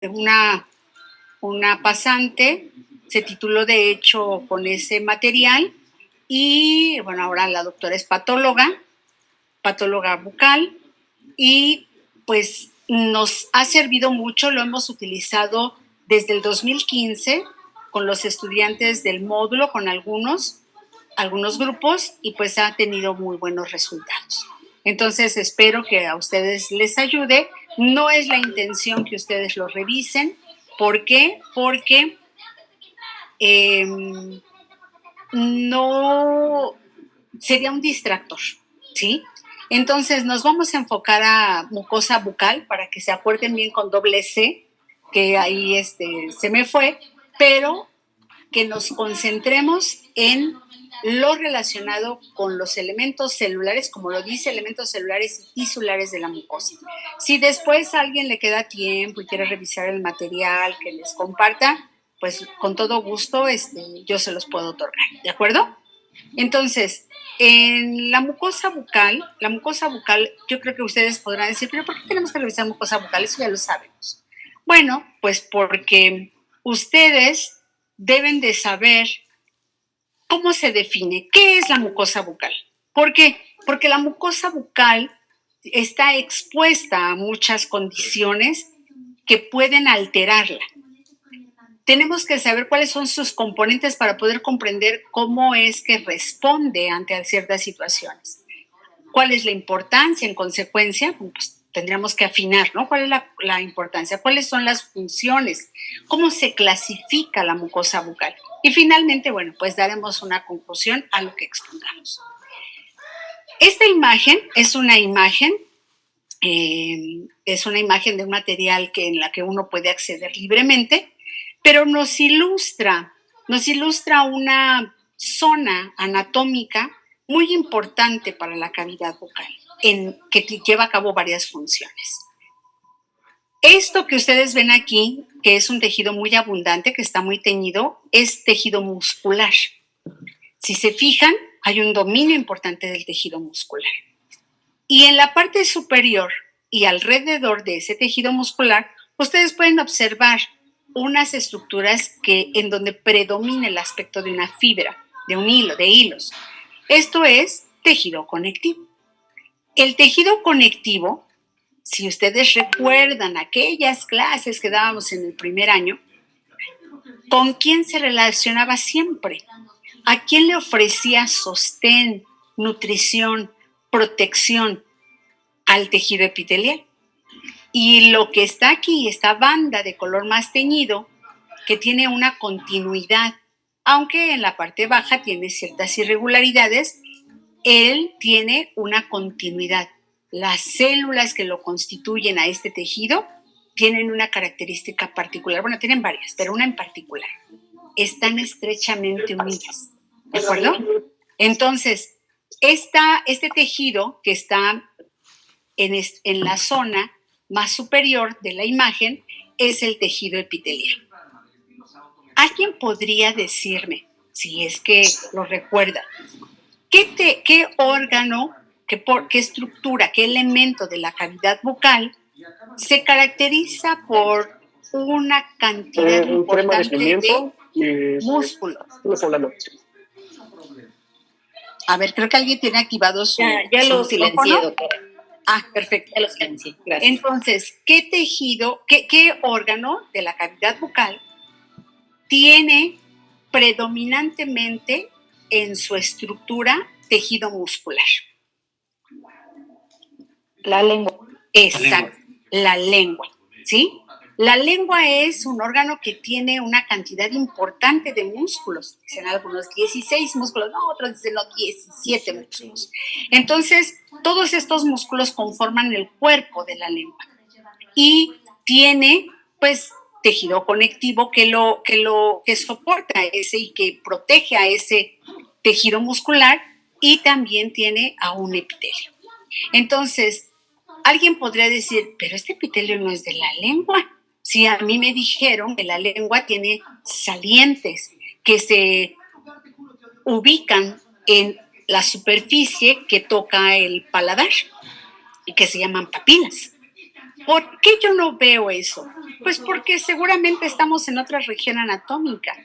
una pasante se tituló de hecho con ese material y bueno, ahora la doctora es patóloga bucal y pues nos ha servido mucho, lo hemos utilizado desde el 2015 con los estudiantes del módulo, con algunos grupos y pues ha tenido muy buenos resultados. Entonces espero que a ustedes les ayude. No es la intención que ustedes lo revisen. ¿Por qué? Porque no sería un distractor, ¿sí? Entonces nos vamos a enfocar a mucosa bucal para que se acuerden bien con doble C, que ahí se me fue, pero que nos concentremos en lo relacionado con los elementos celulares, como lo dice, elementos celulares y tisulares de la mucosa. Si después a alguien le queda tiempo y quiere revisar el material que les comparta, pues con todo gusto yo se los puedo otorgar, ¿de acuerdo? Entonces, en la mucosa bucal, yo creo que ustedes podrán decir, pero ¿por qué tenemos que revisar mucosa bucal? Eso ya lo sabemos. Bueno, pues porque ustedes deben de saber cómo se define, qué es la mucosa bucal. ¿Por qué? Porque la mucosa bucal está expuesta a muchas condiciones que pueden alterarla. Tenemos que saber cuáles son sus componentes para poder comprender cómo es que responde ante ciertas situaciones. ¿Cuál es la importancia en consecuencia? Pues tendríamos que afinar, ¿no? ¿Cuál es la importancia? ¿Cuáles son las funciones? ¿Cómo se clasifica la mucosa bucal? Y finalmente, bueno, pues daremos una conclusión a lo que explicamos. Esta imagen es una imagen de un material en la que uno puede acceder libremente, pero nos ilustra una zona anatómica muy importante para la cavidad bucal, que lleva a cabo varias funciones. Esto que ustedes ven aquí, que es un tejido muy abundante, que está muy teñido, es tejido muscular. Si se fijan, hay un dominio importante del tejido muscular. Y en la parte superior y alrededor de ese tejido muscular, ustedes pueden observar unas estructuras en donde predomina el aspecto de una fibra, de un hilo, de hilos. Esto es tejido conectivo. El tejido conectivo, si ustedes recuerdan aquellas clases que dábamos en el primer año, ¿con quién se relacionaba siempre? ¿A quién le ofrecía sostén, nutrición, protección? Al tejido epitelial. Y lo que está aquí, esta banda de color más teñido, que tiene una continuidad, aunque en la parte baja tiene ciertas irregularidades, él tiene una continuidad. Las células que lo constituyen a este tejido tienen una característica particular, bueno, tienen varias, pero una en particular. Están estrechamente unidas, ¿de acuerdo? Entonces, este tejido que está en la zona más superior de la imagen es el tejido epitelial. ¿Alguien podría decirme, si es que lo recuerda, qué órgano, qué estructura, qué elemento de la cavidad bucal se caracteriza por una cantidad importante de músculos? A ver, creo que alguien tiene activado su Ya lo silencié, doctora. Ah, perfecto. Ya lo silencié, gracias. Entonces, ¿qué tejido, qué órgano de la cavidad bucal tiene predominantemente en su estructura tejido muscular? La lengua. Exacto, la lengua, ¿sí? La lengua es un órgano que tiene una cantidad importante de músculos. Dicen algunos 16 músculos, no, otros dicen no, 17 músculos. Entonces, todos estos músculos conforman el cuerpo de la lengua. Y tiene, pues, tejido conectivo que soporta ese y que protege a ese tejido muscular, y también tiene a un epitelio. Entonces, alguien podría decir, pero este epitelio no es de la lengua. Sí, a mí me dijeron que la lengua tiene salientes que se ubican en la superficie que toca el paladar y que se llaman papilas. ¿Por qué yo no veo eso? Pues porque seguramente estamos en otra región anatómica.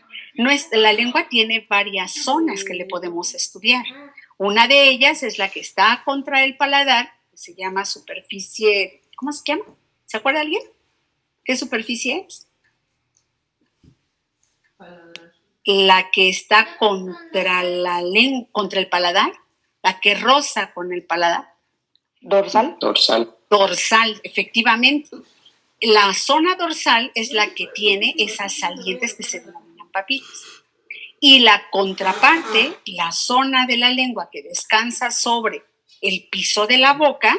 La lengua tiene varias zonas que le podemos estudiar. Una de ellas es la que está contra el paladar, que se llama superficie, ¿cómo se llama? ¿Se acuerda alguien? ¿Qué superficie es? La que está contra la lengua, contra el paladar, la que roza con el paladar. ¿Dorsal? Dorsal, efectivamente. La zona dorsal es la que tiene esas salientes que se denominan papilas. Y la contraparte, la zona de la lengua que descansa sobre el piso de la boca,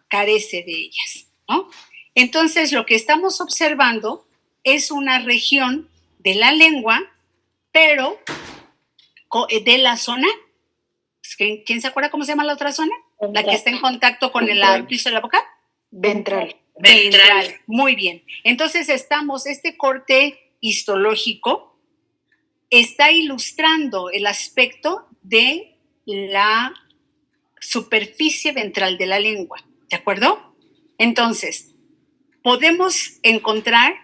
carece de ellas, ¿no? Entonces, lo que estamos observando es una región de la lengua, pero de la zona, ¿quién se acuerda cómo se llama la otra zona? La que está en contacto con el piso de la boca. Ventral. Muy bien. Entonces este corte histológico está ilustrando el aspecto de la superficie ventral de la lengua, ¿de acuerdo? Entonces, podemos encontrar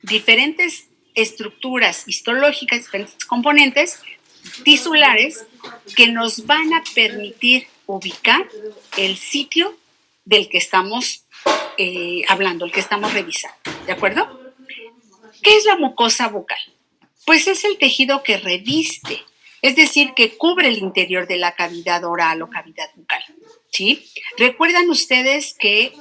diferentes estructuras histológicas, diferentes componentes tisulares que nos van a permitir ubicar el sitio del que estamos hablando, el que estamos revisando, ¿de acuerdo? ¿Qué es la mucosa bucal? Pues es el tejido que reviste, es decir, que cubre el interior de la cavidad oral o cavidad bucal, ¿sí? ¿Recuerdan ustedes que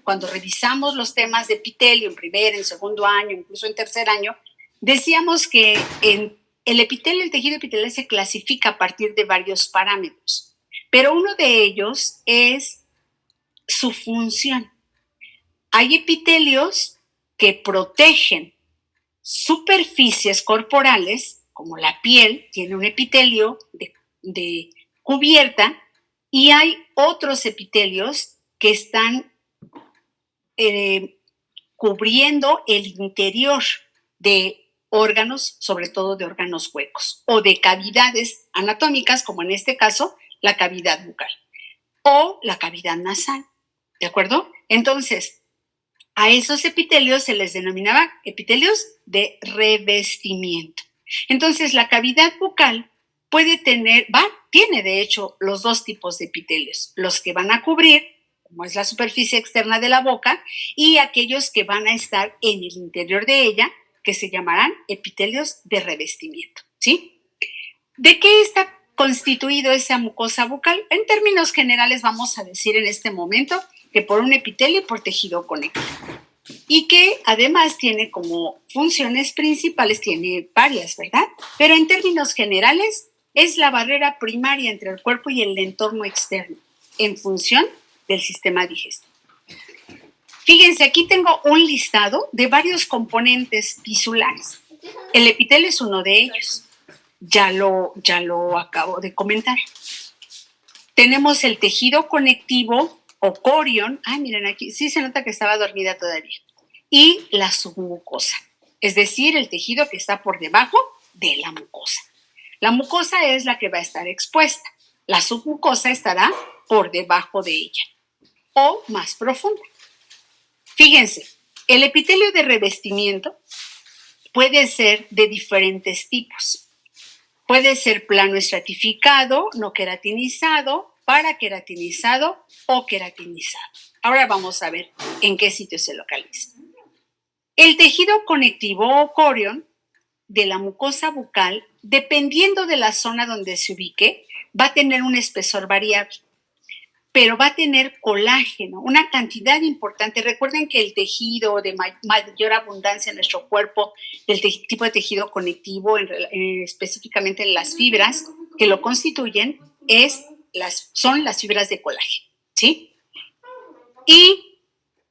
cuando revisamos los temas de epitelio en primer, en segundo año, incluso en tercer año, decíamos que el tejido epitelial se clasifica a partir de varios parámetros, pero uno de ellos es su función. Hay epitelios que protegen superficies corporales, como la piel, tiene un epitelio de cubierta, y hay otros epitelios que están cubriendo el interior de órganos, sobre todo de órganos huecos, o de cavidades anatómicas, como en este caso, la cavidad bucal, o la cavidad nasal, ¿de acuerdo? Entonces, a esos epitelios se les denominaba epitelios de revestimiento. Entonces, la cavidad bucal tiene de hecho los dos tipos de epitelios, los que van a cubrir, como es la superficie externa de la boca, y aquellos que van a estar en el interior de ella, que se llamarán epitelios de revestimiento, ¿sí? ¿De qué está constituido esa mucosa bucal? En términos generales vamos a decir en este momento que por un epitelio y por tejido conectivo. Y que además tiene como funciones principales, tiene varias, ¿verdad? Pero en términos generales es la barrera primaria entre el cuerpo y el entorno externo en función del sistema digestivo. Fíjense, aquí tengo un listado de varios componentes tisulares. El epitelio es uno de ellos. Ya lo acabo de comentar. Tenemos el tejido conectivo o corion. Miren aquí, sí se nota que estaba dormida todavía. Y la submucosa, es decir, el tejido que está por debajo de la mucosa. La mucosa es la que va a estar expuesta. La submucosa estará por debajo de ella o más profunda. Fíjense, el epitelio de revestimiento puede ser de diferentes tipos. Puede ser plano estratificado, no queratinizado, paraqueratinizado o queratinizado. Ahora vamos a ver en qué sitio se localiza. El tejido conectivo o corion de la mucosa bucal, dependiendo de la zona donde se ubique, va a tener un espesor variable, pero va a tener colágeno, una cantidad importante. Recuerden que el tejido de mayor abundancia en nuestro cuerpo, del tipo de tejido conectivo, específicamente en las fibras que lo constituyen, son las fibras de colágeno, ¿sí? Y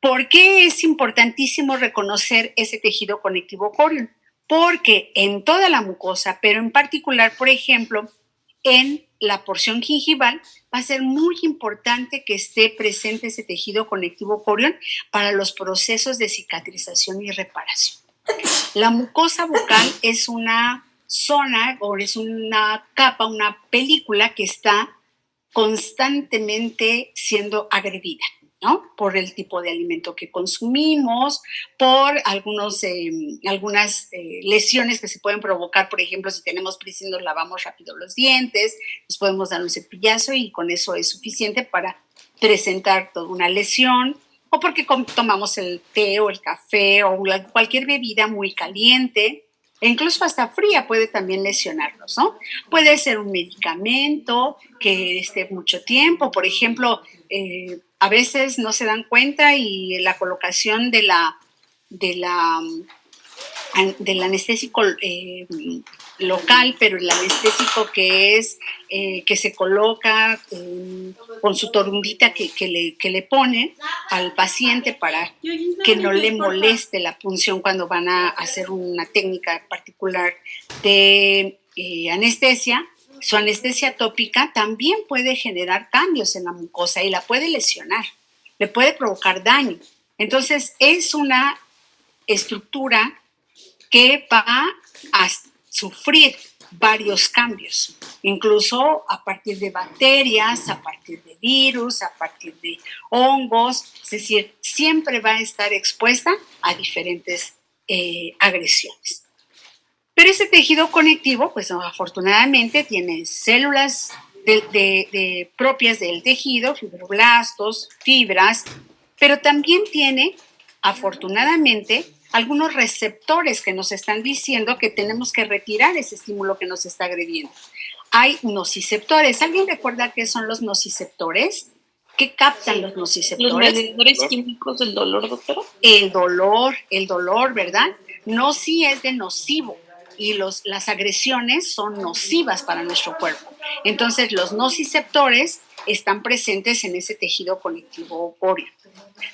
¿por qué es importantísimo reconocer ese tejido conectivo corion? Porque en toda la mucosa, pero en particular, por ejemplo, en la porción gingival, va a ser muy importante que esté presente ese tejido conectivo corion para los procesos de cicatrización y reparación. La mucosa bucal es una zona o es una capa, una película que está constantemente siendo agredida. ¿no? Por el tipo de alimento que consumimos, por algunas lesiones que se pueden provocar, por ejemplo, si tenemos prisa y nos lavamos rápido los dientes, nos podemos dar un cepillazo y con eso es suficiente para presentar toda una lesión, o porque tomamos el té o el café o cualquier bebida muy caliente, e incluso hasta fría puede también lesionarnos, ¿no? Puede ser un medicamento que esté mucho tiempo, por ejemplo, a veces no se dan cuenta y la colocación de la, del anestésico local, pero el anestésico que se coloca con su torumbita que le pone al paciente para que no le moleste la punción cuando van a hacer una técnica particular de anestesia. Su anestesia tópica también puede generar cambios en la mucosa y la puede lesionar, le puede provocar daño. Entonces, es una estructura que va a sufrir varios cambios, incluso a partir de bacterias, a partir de virus, a partir de hongos, es decir, siempre va a estar expuesta a diferentes agresiones. Pero ese tejido conectivo, pues afortunadamente tiene células propias del tejido, fibroblastos, fibras, pero también tiene, afortunadamente, algunos receptores que nos están diciendo que tenemos que retirar ese estímulo que nos está agrediendo. Hay nociceptores. ¿Alguien recuerda qué son los nociceptores? ¿Qué captan los nociceptores? ¿Los mediadores químicos del dolor, doctora? El dolor, ¿verdad? Noci es de nocivo y las agresiones son nocivas para nuestro cuerpo. Entonces, los nociceptores están presentes en ese tejido conectivo óreo.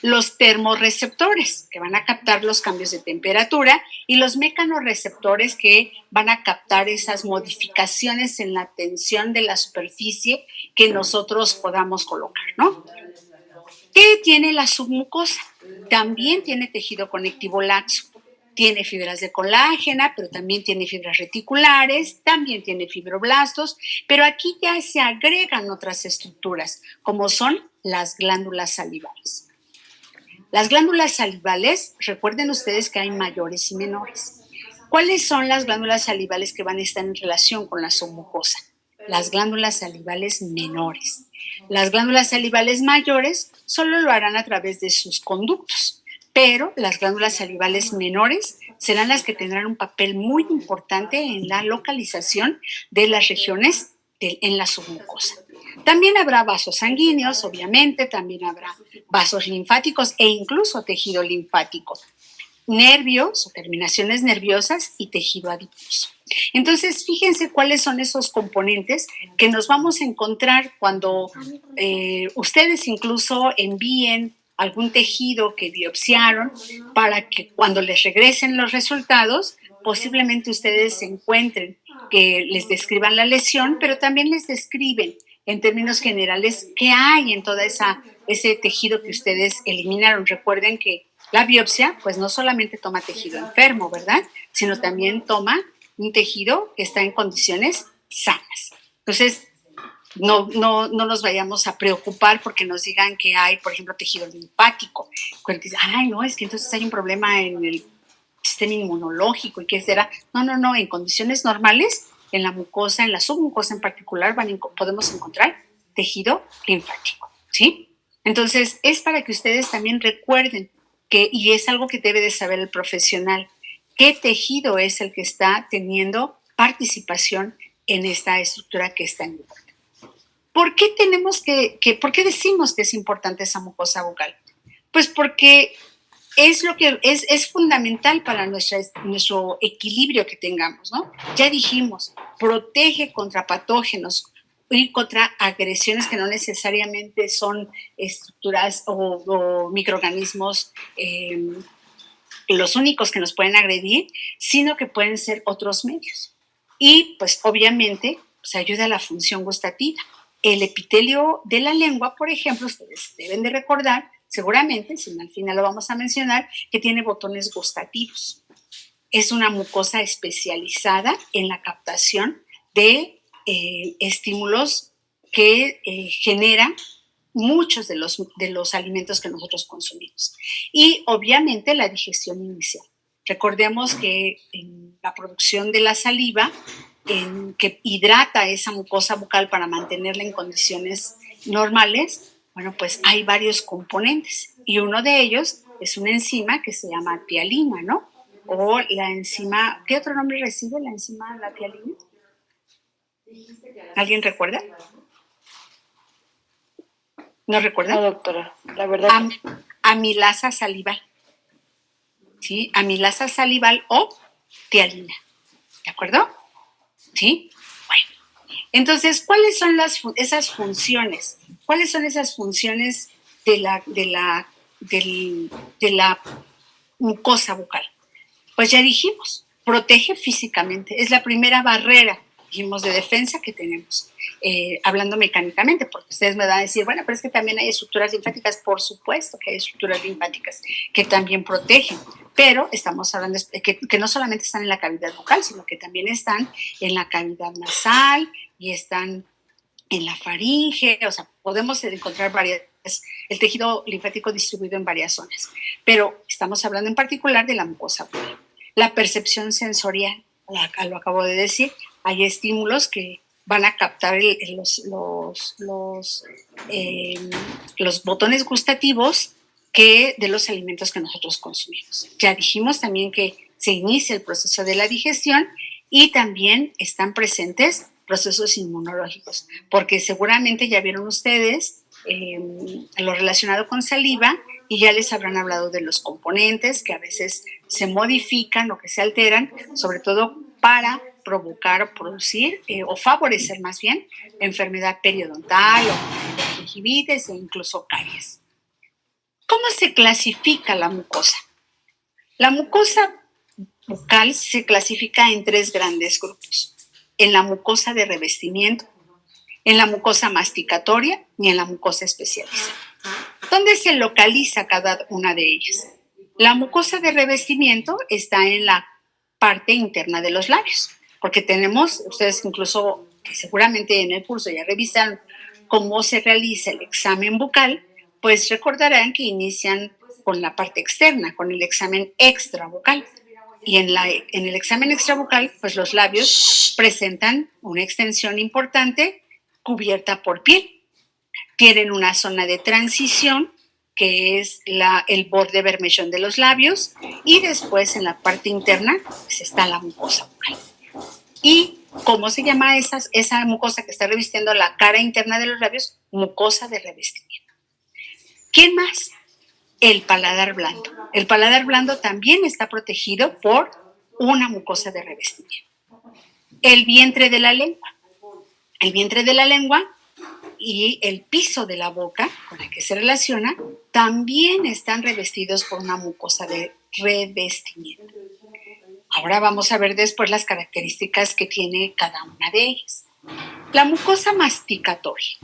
Los termorreceptores, que van a captar los cambios de temperatura, y los mecanorreceptores, que van a captar esas modificaciones en la tensión de la superficie que nosotros podamos colocar, ¿no? ¿Qué tiene la submucosa? También tiene tejido conectivo laxo. Tiene fibras de colágena, pero también tiene fibras reticulares, también tiene fibroblastos, pero aquí ya se agregan otras estructuras, como son las glándulas salivales. Las glándulas salivales, recuerden ustedes que hay mayores y menores. ¿Cuáles son las glándulas salivales que van a estar en relación con la submucosa? Las glándulas salivales menores. Las glándulas salivales mayores solo lo harán a través de sus conductos, pero las glándulas salivales menores serán las que tendrán un papel muy importante en la localización de las regiones en la submucosa. También habrá vasos sanguíneos, obviamente, también habrá vasos linfáticos e incluso tejido linfático, nervios o terminaciones nerviosas y tejido adiposo. Entonces, fíjense cuáles son esos componentes que nos vamos a encontrar cuando ustedes incluso envíen algún tejido que biopsiaron para que cuando les regresen los resultados, posiblemente ustedes se encuentren que les describan la lesión, pero también les describen en términos generales qué hay en toda ese tejido que ustedes eliminaron. Recuerden que la biopsia, pues no solamente toma tejido enfermo, ¿verdad? Sino también toma un tejido que está en condiciones sanas. Entonces, no nos vayamos a preocupar porque nos digan que hay, por ejemplo, tejido linfático. Cuando dicen, ay, no, es que entonces hay un problema en el sistema inmunológico y qué será. No, en condiciones normales, en la mucosa, en la submucosa en particular, podemos encontrar tejido linfático, ¿sí? Entonces, es para que ustedes también recuerden y es algo que debe de saber el profesional, qué tejido es el que está teniendo participación en esta estructura que está en el cuerpo. ¿Por qué por qué decimos que es importante esa mucosa bucal? Pues porque es fundamental para nuestro equilibrio que tengamos, ¿no? Ya dijimos, protege contra patógenos y contra agresiones que no necesariamente son estructuras o microorganismos los únicos que nos pueden agredir, sino que pueden ser otros medios. Y pues obviamente pues, ayuda a la función gustativa. El epitelio de la lengua, por ejemplo, ustedes deben de recordar, seguramente, si al final lo vamos a mencionar, que tiene botones gustativos. Es una mucosa especializada en la captación de estímulos que generan muchos de los alimentos que nosotros consumimos. Y obviamente la digestión inicial. Recordemos que en la producción de la saliva, que hidrata esa mucosa bucal para mantenerla en condiciones normales, bueno, pues hay varios componentes. Y uno de ellos es una enzima que se llama tialina, ¿no? O la enzima, ¿qué otro nombre recibe la enzima, la tialina? ¿Alguien recuerda? ¿No recuerda? No, doctora, la verdad que Amilasa salival. ¿Sí? Amilasa salival o tialina. ¿De acuerdo? ¿Sí? Bueno. Entonces, ¿cuáles son esas funciones? ¿Cuáles son esas funciones de la mucosa bucal? Pues ya dijimos, protege físicamente. Es la primera barrera, dijimos, de defensa que tenemos. Hablando mecánicamente, porque ustedes me van a decir, bueno, pero es que también hay estructuras linfáticas. Por supuesto que hay estructuras linfáticas que también protegen, pero estamos hablando que no solamente están en la cavidad bucal, sino que también están en la cavidad nasal y están en la faringe. O sea, podemos encontrar el tejido linfático distribuido en varias zonas, pero estamos hablando en particular de la mucosa bucal. La percepción sensorial, lo acabo de decir, hay estímulos que van a captar los botones gustativos de los alimentos que nosotros consumimos. Ya dijimos también que se inicia el proceso de la digestión y también están presentes procesos inmunológicos, porque seguramente ya vieron ustedes lo relacionado con saliva y ya les habrán hablado de los componentes que a veces se modifican o que se alteran, sobre todo para provocar o producir o favorecer más bien enfermedad periodontal o gingivitis e incluso caries. ¿Cómo se clasifica la mucosa? La mucosa bucal se clasifica en 3 grandes grupos: en la mucosa de revestimiento, en la mucosa masticatoria y en la mucosa especializada. ¿Dónde se localiza cada una de ellas? La mucosa de revestimiento está en la parte interna de los labios, porque tenemos, ustedes incluso seguramente en el curso ya revisaron cómo se realiza el examen bucal, pues recordarán que inician con la parte externa, con el examen extrabucal. Y en el examen extrabucal, pues los labios presentan una extensión importante cubierta por piel. Tienen una zona de transición, que es el borde bermellón de los labios, y después en la parte interna pues está la mucosa bucal. ¿Y cómo se llama esa mucosa que está revistiendo la cara interna de los labios? Mucosa de revestimiento. ¿Quién más? El paladar blando. El paladar blando también está protegido por una mucosa de revestimiento. El vientre de la lengua. El vientre de la lengua y el piso de la boca, con el que se relaciona, también están revestidos por una mucosa de revestimiento. Ahora vamos a ver después las características que tiene cada una de ellas. La mucosa masticatoria.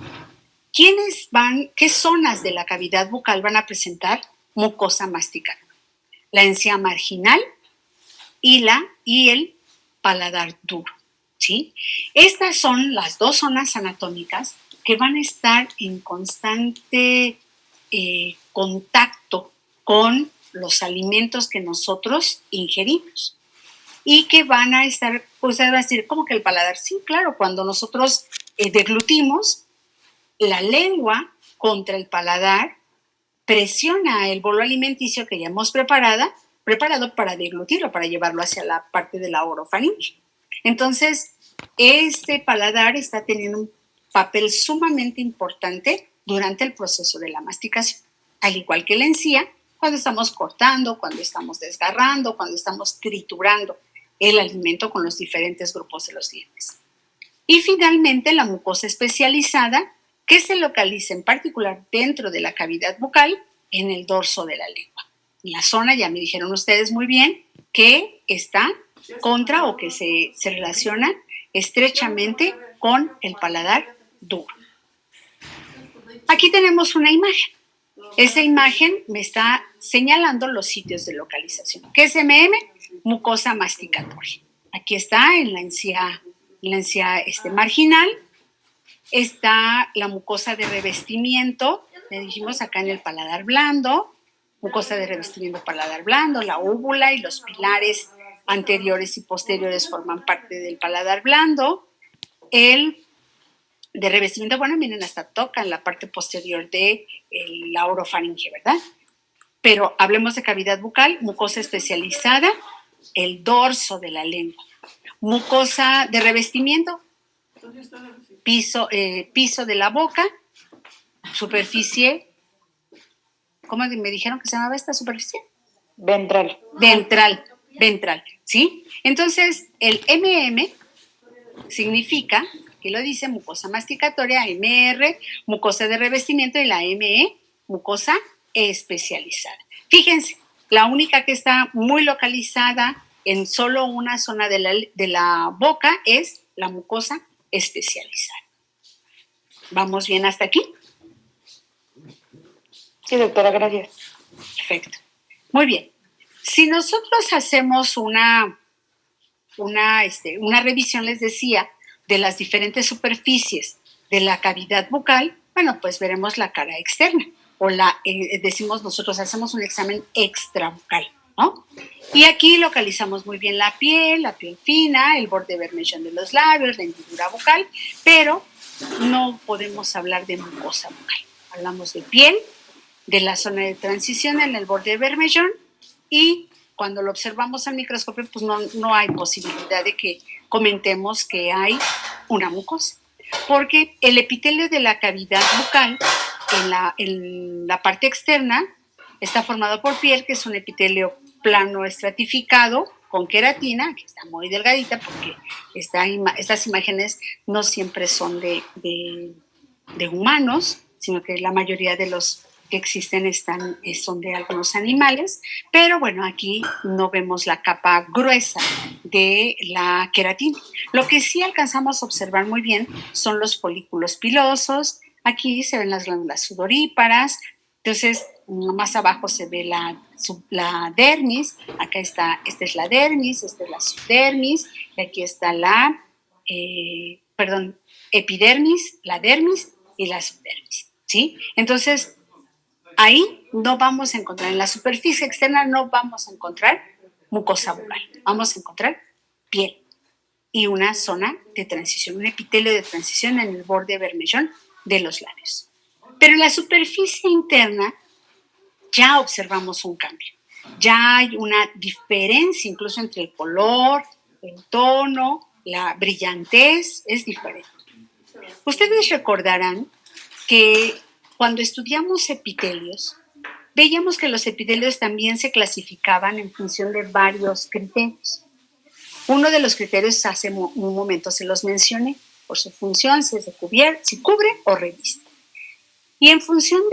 ¿Qué zonas de la cavidad bucal van a presentar mucosa masticatoria? La encía marginal y el paladar duro, ¿sí? Estas son las 2 zonas anatómicas que van a estar en constante contacto con los alimentos que nosotros ingerimos y que van a estar, pues va a decir, ¿cómo que el paladar? Sí, claro, cuando nosotros deglutimos, la lengua contra el paladar presiona el bolo alimenticio que ya hemos preparado para deglutirlo, para llevarlo hacia la parte de la orofaringe. Entonces, este paladar está teniendo un papel sumamente importante durante el proceso de la masticación, al igual que la encía, cuando estamos cortando, cuando estamos desgarrando, cuando estamos triturando el alimento con los diferentes grupos de los dientes. Y finalmente, la mucosa especializada, que se localiza en particular dentro de la cavidad bucal, en el dorso de la lengua. En la zona, ya me dijeron ustedes muy bien, que está contra o que se relaciona estrechamente con el paladar duro. Aquí tenemos una imagen. Esa imagen me está señalando los sitios de localización. ¿Qué es MM? Mucosa masticatoria. Aquí está en la encía marginal, está la mucosa de revestimiento, le dijimos acá en el paladar blando, mucosa de revestimiento paladar blando, la úvula y los pilares anteriores y posteriores forman parte del paladar blando. El de revestimiento, bueno, miren, hasta tocan la parte posterior de la orofaringe, ¿verdad? Pero hablemos de cavidad bucal, mucosa especializada, el dorso de la lengua. Mucosa de revestimiento, piso de la boca, superficie, ¿cómo me dijeron que se llamaba esta superficie? Ventral. Ventral, ¿sí? Entonces, el MM significa, que lo dice, mucosa masticatoria, MR, mucosa de revestimiento, y la ME, mucosa especializada. Fíjense, la única que está muy localizada en solo una zona de la boca es la mucosa especializada. ¿Vamos bien hasta aquí? Sí, doctora, gracias. Perfecto. Muy bien. Si nosotros hacemos una revisión, les decía, de las diferentes superficies de la cavidad bucal, bueno, pues veremos la cara externa, o decimos nosotros, hacemos un examen extrabucal, ¿no? Y aquí localizamos muy bien la piel fina, el borde bermellón de los labios, la hendidura bucal, pero no podemos hablar de mucosa bucal. Hablamos de piel, de la zona de transición en el borde bermellón, y cuando lo observamos al microscopio, pues no hay posibilidad de que comentemos que hay una mucosa, porque el epitelio de la cavidad bucal en la parte externa está formado por piel, que es un epitelio plano estratificado con queratina, que está muy delgadita, porque estas imágenes no siempre son de humanos, sino que la mayoría de los que existen son de algunos animales, pero bueno, aquí no vemos la capa gruesa de la queratina. Lo que sí alcanzamos a observar muy bien son los folículos pilosos. Aquí se ven las glándulas sudoríparas. Entonces, más abajo se ve la dermis. Acá esta es la dermis, esta es la subdermis, y aquí está epidermis, la dermis y la subdermis, ¿sí? Entonces, ahí no vamos a encontrar, en la superficie externa no vamos a encontrar mucosa bucal, vamos a encontrar piel y una zona de transición, un epitelio de transición en el borde bermellón de los labios. Pero en la superficie interna ya observamos un cambio, ya hay una diferencia incluso entre el color, el tono, la brillantez es diferente. Ustedes recordarán que cuando estudiamos epitelios, veíamos que los epitelios también se clasificaban en función de varios criterios. Uno de los criterios hace un momento se los mencioné, por su función, si cubre o reviste. Y en función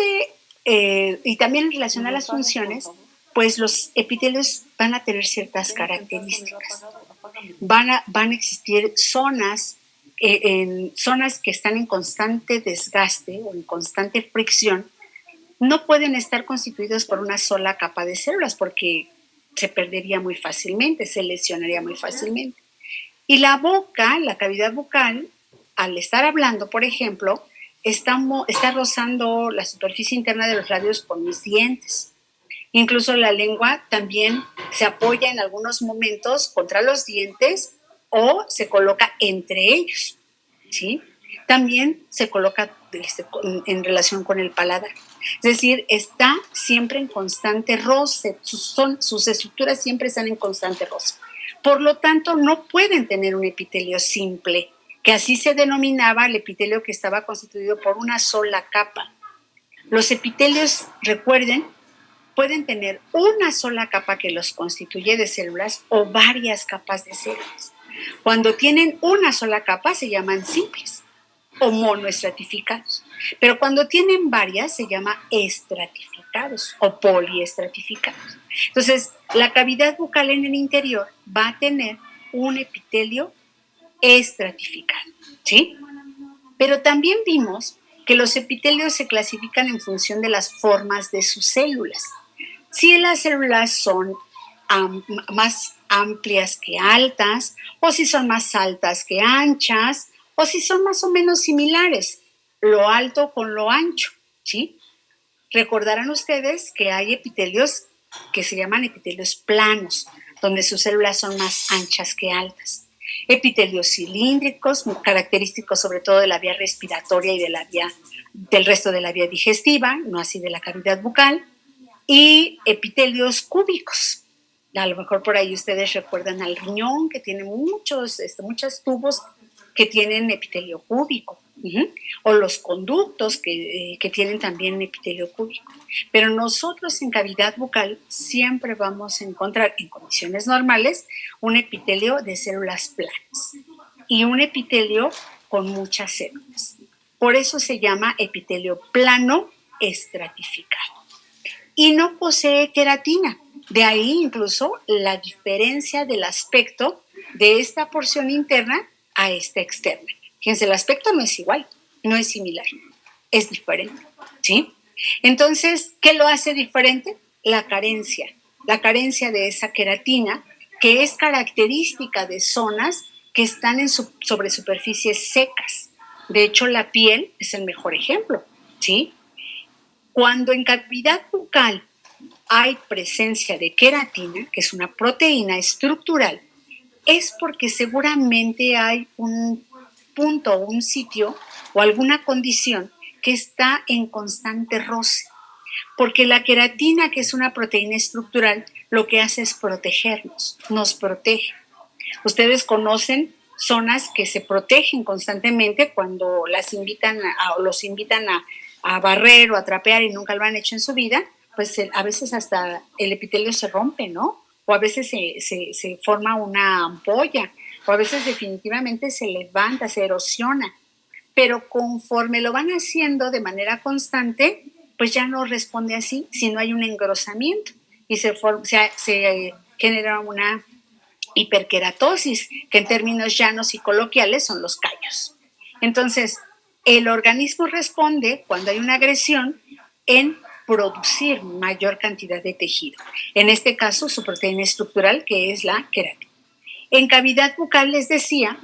y también en relación a las funciones, pues los epitelios van a tener ciertas características. Van a existir zonas que están en constante desgaste o en constante fricción. No pueden estar constituidos por una sola capa de células porque se perdería muy fácilmente, se lesionaría muy fácilmente. Y la boca, la cavidad bucal, al estar hablando, por ejemplo, está rozando la superficie interna de los labios por mis dientes. Incluso la lengua también se apoya en algunos momentos contra los dientes o se coloca entre ellos, ¿sí? También se coloca en relación con el paladar. Es decir, está siempre en constante roce, sus estructuras siempre están en constante roce. Por lo tanto, no pueden tener un epitelio simple, que así se denominaba el epitelio que estaba constituido por una sola capa. Los epitelios, recuerden, pueden tener una sola capa que los constituye de células o varias capas de células. Cuando tienen una sola capa se llaman simples o monoestratificados, pero cuando tienen varias se llama estratificados o poliestratificados. Entonces, la cavidad bucal en el interior va a tener un epitelio estratificado, ¿sí? Pero también vimos que los epitelios se clasifican en función de las formas de sus células. Si las células son más amplias que altas, o si son más altas que anchas, o si son más o menos similares, lo alto con lo ancho, ¿sí? Recordarán ustedes que hay epitelios que se llaman epitelios planos, donde sus células son más anchas que altas. Epitelios cilíndricos, característicos sobre todo de la vía respiratoria y del resto de la vía digestiva, no así de la cavidad bucal, y epitelios cúbicos. A lo mejor por ahí ustedes recuerdan al riñón, que tiene muchos tubos que tienen epitelio cúbico. O los conductos que tienen también epitelio cúbico. Pero nosotros en cavidad bucal siempre vamos a encontrar en condiciones normales un epitelio de células planas y un epitelio con muchas células. Por eso se llama epitelio plano estratificado. Y no posee queratina. De ahí incluso la diferencia del aspecto de esta porción interna a esta externa. Fíjense, el aspecto no es igual, no es similar, es diferente, ¿sí? Entonces, ¿qué lo hace diferente? La carencia de esa queratina, que es característica de zonas que están sobre superficies secas. De hecho, la piel es el mejor ejemplo, ¿sí? Cuando en cavidad bucal hay presencia de queratina, que es una proteína estructural, es porque seguramente hay un punto o un sitio o alguna condición que está en constante roce. Porque la queratina, que es una proteína estructural, lo que hace es protegernos, nos protege. Ustedes conocen zonas que se protegen constantemente cuando los invitan a barrer o a trapear y nunca lo han hecho en su vida, pues a veces hasta el epitelio se rompe, ¿no? O a veces se forma una ampolla, o a veces definitivamente se levanta, se erosiona. Pero conforme lo van haciendo de manera constante, pues ya no responde así, sino hay un engrosamiento y se genera una hiperkeratosis, que en términos llanos y coloquiales son los callos. Entonces, el organismo responde cuando hay una agresión en producir mayor cantidad de tejido. En este caso, su proteína estructural, que es la queratina. En cavidad bucal les decía,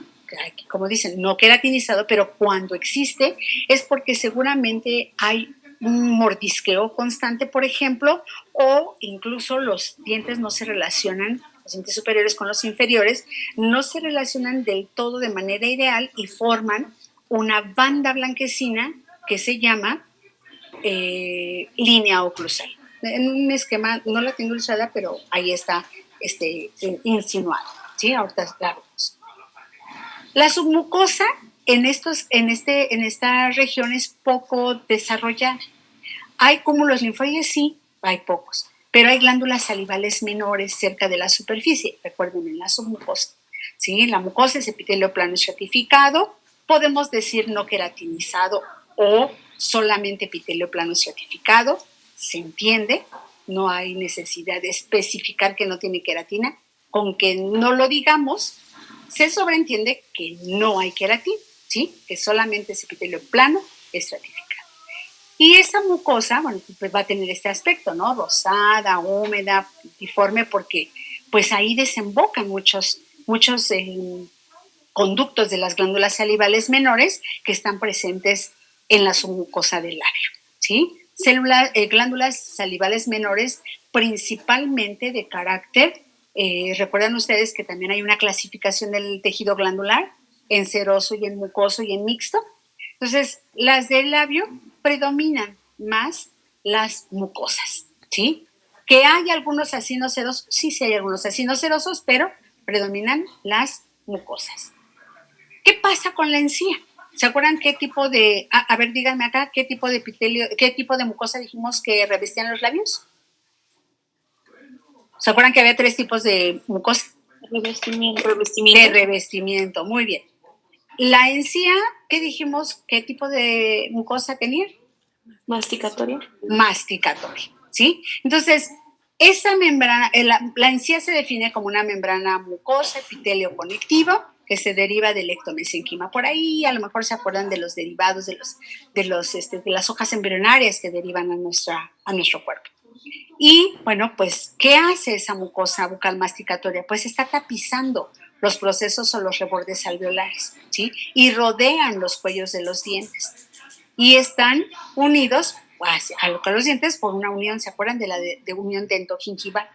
como dicen, no queratinizado, pero cuando existe es porque seguramente hay un mordisqueo constante, por ejemplo, o incluso los dientes no se relacionan, los dientes superiores con los inferiores, no se relacionan del todo de manera ideal y forman una banda blanquecina que se llama línea oclusal. En un esquema, no la tengo ilustrada, pero ahí está insinuado, ¿sí? Ahorita la vemos. La submucosa en esta región es poco desarrollada. ¿Hay cúmulos linfoides? Sí, hay pocos, pero hay glándulas salivales menores cerca de la superficie, recuerden, en la submucosa. ¿Sí? La mucosa es epitelio plano estratificado, podemos decir no queratinizado o solamente epitelio plano estratificado, se entiende, no hay necesidad de especificar que no tiene queratina, con que no lo digamos, se sobreentiende que no hay queratina, ¿sí? Que solamente es epitelio plano estratificado. Y esa mucosa, bueno, pues va a tener este aspecto, ¿no? Rosada, húmeda, uniforme, porque pues ahí desembocan muchos conductos de las glándulas salivales menores que están presentes en la submucosa del labio, ¿sí? Glándulas salivales menores principalmente de carácter, recuerdan ustedes que también hay una clasificación del tejido glandular en seroso y en mucoso y en mixto. Entonces, las del labio predominan más las mucosas, ¿sí? Que hay algunos acinos serosos, sí hay algunos acinos serosos, pero predominan las mucosas. ¿Qué pasa con la encía? ¿Se acuerdan qué tipo de, a ver, díganme acá, qué tipo de epitelio, qué tipo de mucosa dijimos que revestían los labios? ¿Se acuerdan que había 3 tipos de mucosa? Revestimiento. De revestimiento, muy bien. La encía, ¿qué dijimos? ¿Qué tipo de mucosa tenía? Masticatoria. Masticatoria, ¿sí? Entonces, esa membrana, la encía se define como una membrana mucosa, epitelio conectivo, que se deriva del ectomesenquima. Por ahí a lo mejor se acuerdan de los derivados de las hojas embrionarias que derivan a nuestro cuerpo. Y bueno, pues, ¿qué hace esa mucosa bucal masticatoria? Pues está tapizando los procesos o los rebordes alveolares, ¿sí? Y rodean los cuellos de los dientes. Y están unidos a los dientes por una unión, ¿se acuerdan de la de unión dentogingival?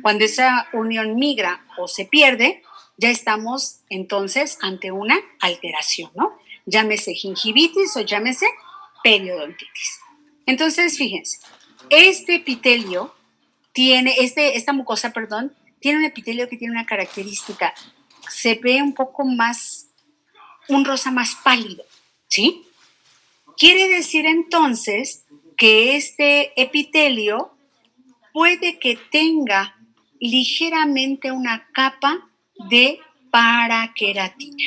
Cuando esa unión migra o se pierde, ya estamos entonces ante una alteración, ¿no? Llámese gingivitis o llámese periodontitis. Entonces, fíjense, este epitelio tiene, esta mucosa, perdón, tiene un epitelio que tiene una característica, se ve un poco más, un rosa más pálido, ¿sí? Quiere decir entonces que este epitelio puede que tenga ligeramente una capa de paraqueratina.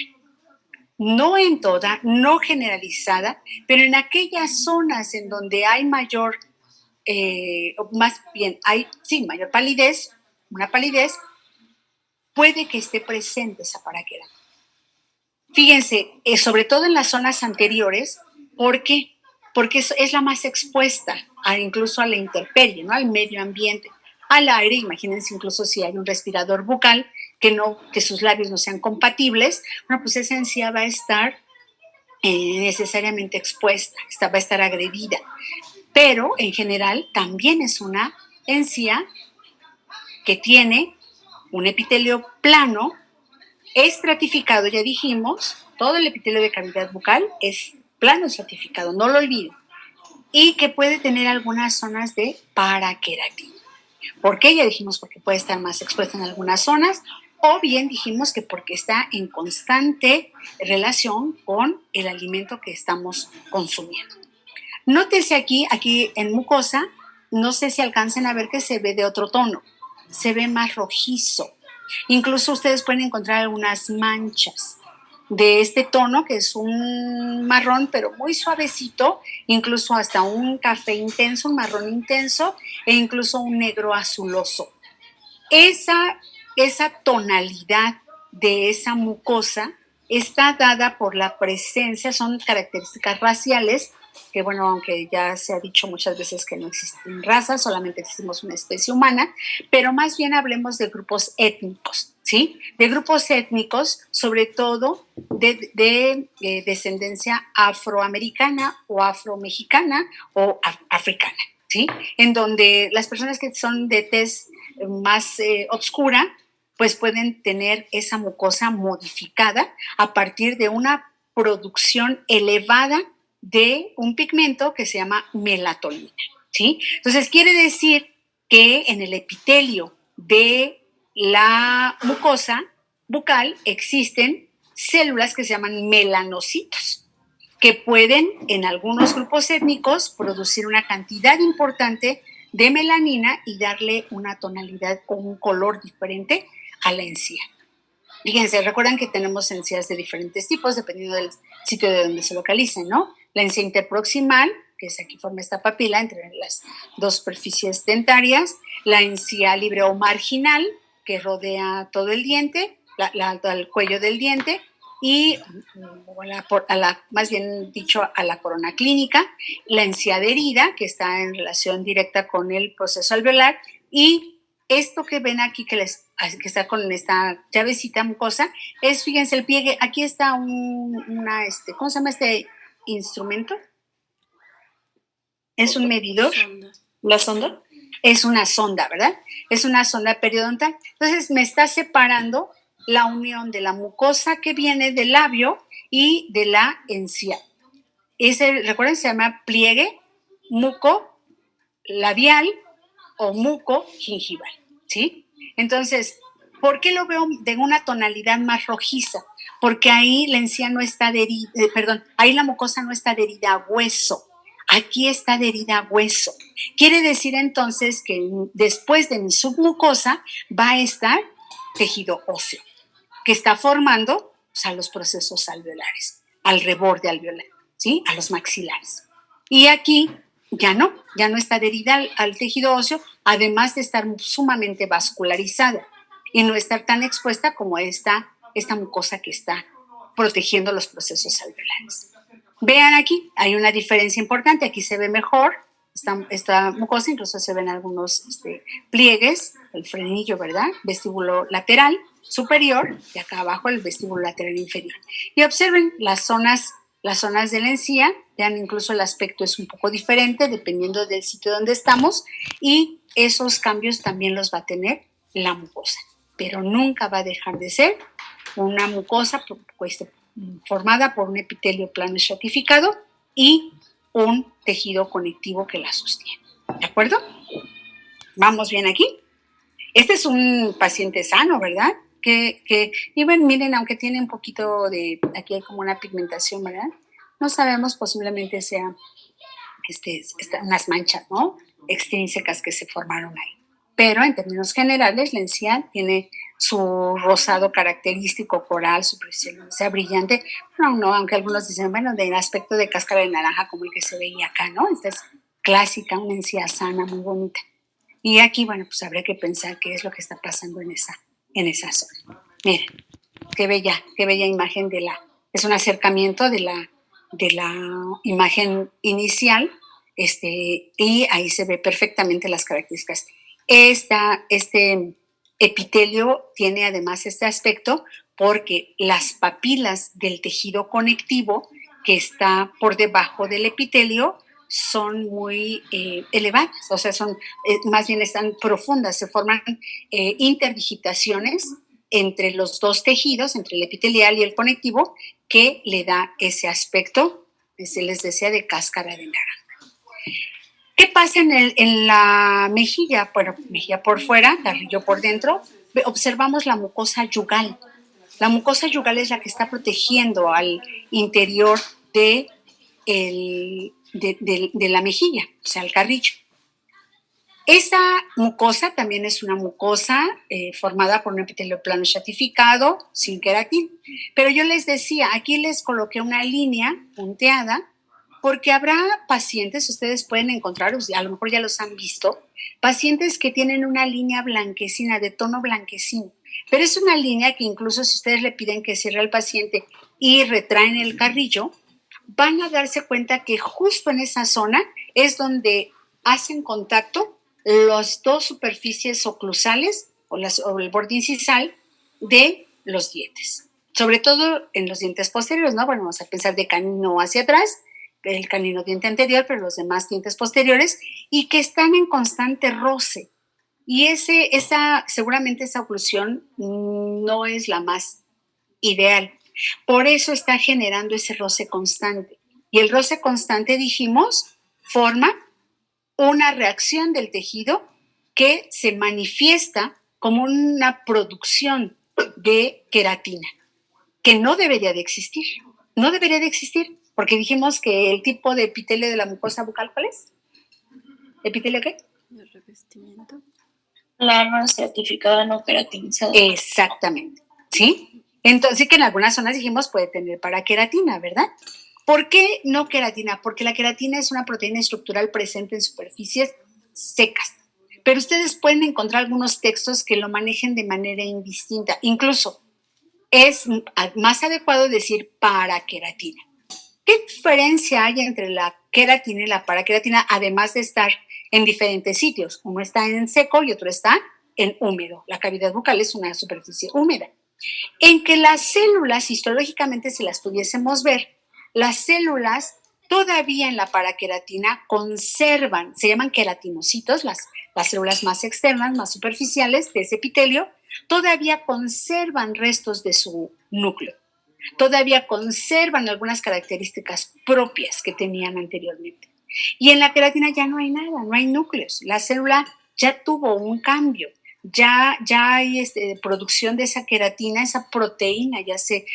No en toda, no generalizada, pero en aquellas zonas en donde hay mayor, más bien hay, sí, mayor palidez, una palidez, puede que esté presente esa paraqueratina. Fíjense, sobre todo en las zonas anteriores, ¿por qué? Porque es la más expuesta incluso a la intemperie, ¿no? Al medio ambiente, al aire. Imagínense incluso si hay un respirador bucal que sus labios no sean compatibles, bueno, pues esa encía va a estar necesariamente expuesta, va a estar agredida. Pero en general también es una encía que tiene un epitelio plano, estratificado, ya dijimos, todo el epitelio de cavidad bucal es plano estratificado, no lo olviden, y que puede tener algunas zonas de paraqueratina. ¿Por qué? Ya dijimos porque puede estar más expuesta en algunas zonas, o bien dijimos que porque está en constante relación con el alimento que estamos consumiendo. Nótese aquí en mucosa, no sé si alcancen a ver que se ve de otro tono, se ve más rojizo. Incluso ustedes pueden encontrar algunas manchas de este tono, que es un marrón, pero muy suavecito, incluso hasta un café intenso, un marrón intenso, e incluso un negro azuloso. Esa tonalidad de esa mucosa está dada por la presencia, son características raciales, que bueno, aunque ya se ha dicho muchas veces que no existen razas, solamente existimos una especie humana, pero más bien hablemos de grupos étnicos, ¿sí? De grupos étnicos, sobre todo de descendencia afroamericana o afromexicana o africana, ¿sí? En donde las personas que son de tez más oscura, pues pueden tener esa mucosa modificada a partir de una producción elevada de un pigmento que se llama melatonina, ¿sí? Entonces quiere decir que en el epitelio de la mucosa bucal existen células que se llaman melanocitos, que pueden en algunos grupos étnicos producir una cantidad importante de melanina y darle una tonalidad o un color diferente a la encía. Fíjense, recuerdan que tenemos encías de diferentes tipos dependiendo del sitio de donde se localicen, ¿no? La encía interproximal, que es aquí forma esta papila entre las dos superficies dentarias, la encía libre o marginal, que rodea todo el diente, el cuello del diente, y más bien dicho, a la corona clínica, la encía adherida, que está en relación directa con el proceso alveolar, y esto que ven aquí que está con esta llavecita mucosa, es, fíjense, el pliegue. Aquí está ¿cómo se llama este instrumento? Es un medidor. ¿La sonda? Es una sonda, ¿verdad? Es una sonda periodontal. Entonces me está separando la unión de la mucosa que viene del labio y de la encía. Recuerden, se llama pliegue muco-labial o muco-gingival, ¿sí? Entonces, ¿por qué lo veo de una tonalidad más rojiza? Porque ahí la encía no está adherida, ahí la mucosa no está adherida a hueso. Aquí está adherida a hueso. Quiere decir entonces que después de mi submucosa va a estar tejido óseo, que está formando a los procesos alveolares, al reborde alveolar, ¿sí? A los maxilares. Y aquí ya no está adherida al tejido óseo, además de estar sumamente vascularizada y no estar tan expuesta como esta mucosa que está protegiendo los procesos alveolares. Vean aquí, hay una diferencia importante, aquí se ve mejor, esta mucosa, incluso se ven algunos pliegues, el frenillo, ¿verdad? Vestíbulo lateral superior y acá abajo el vestíbulo lateral inferior. Y observen las zonas de la encía, vean, incluso el aspecto es un poco diferente dependiendo del sitio donde estamos, y esos cambios también los va a tener la mucosa, pero nunca va a dejar de ser una mucosa formada por un epitelio plano estratificado y un tejido conectivo que la sostiene. ¿De acuerdo? ¿Vamos bien aquí? Este es un paciente sano, ¿verdad? Y bueno, miren, aunque tiene un poquito de, aquí hay como una pigmentación, ¿verdad? No sabemos, posiblemente sea unas manchas, ¿no? Extrínsecas que se formaron ahí. Pero en términos generales, la encía tiene su rosado característico coral, superficial, o sea, brillante. No, aunque algunos dicen, bueno, del aspecto de cáscara de naranja como el que se veía acá, ¿no? Esta es clásica, una encía sana, muy bonita. Y aquí, bueno, pues habría que pensar qué es lo que está pasando en esa zona. Miren, qué bella imagen es un acercamiento de la imagen inicial, y ahí se ve perfectamente las características. Este epitelio tiene además este aspecto porque las papilas del tejido conectivo que está por debajo del epitelio son muy elevadas, o sea, más bien están profundas, se forman interdigitaciones entre los dos tejidos, entre el epitelial y el conectivo, que le da ese aspecto, se les decía, de cáscara de naranja. ¿Qué pasa en la mejilla? Bueno, mejilla por fuera, carrillo por dentro. Observamos la mucosa yugal. La mucosa yugal es la que está protegiendo al interior de la mejilla, o sea, el carrillo. Esa mucosa también es una mucosa formada por un epitelio plano estratificado sin queratina. Pero yo les decía, aquí les coloqué una línea punteada porque habrá pacientes, ustedes pueden encontrar, a lo mejor ya los han visto, pacientes que tienen una línea blanquecina, de tono blanquecino. Pero es una línea que incluso si ustedes le piden que cierre al paciente y retraen el carrillo, van a darse cuenta que justo en esa zona es donde hacen contacto las dos superficies oclusales o el borde incisal de los dientes, sobre todo en los dientes posteriores, ¿no? Bueno, vamos a pensar de canino hacia atrás, el canino diente anterior, pero los demás dientes posteriores, y que están en constante roce. Y seguramente esa oclusión no es la más ideal. Por eso está generando ese roce constante. Y el roce constante, dijimos, forma una reacción del tejido que se manifiesta como una producción de queratina, que no debería de existir. No debería de existir, porque dijimos que el tipo de epitelio de la mucosa bucal, ¿cuál es? ¿Epitelio qué? El revestimiento. Plano estratificado no queratinizado. Exactamente, ¿sí? Entonces, que en algunas zonas dijimos puede tener paraqueratina, ¿verdad? ¿Por qué no queratina? Porque la queratina es una proteína estructural presente en superficies secas. Pero ustedes pueden encontrar algunos textos que lo manejen de manera indistinta. Incluso es más adecuado decir paraqueratina. ¿Qué diferencia hay entre la queratina y la paraqueratina, además de estar en diferentes sitios? Uno está en seco y otro está en húmedo. La cavidad bucal es una superficie húmeda. En que las células, histológicamente, si las pudiésemos ver, las células todavía en la paraqueratina conservan, se llaman queratinocitos, las células más externas, más superficiales de ese epitelio, todavía conservan restos de su núcleo. Todavía conservan algunas características propias que tenían anteriormente. Y en la queratina ya no hay nada, no hay núcleos. La célula ya tuvo un cambio. Ya hay producción de esa queratina, esa proteína ya se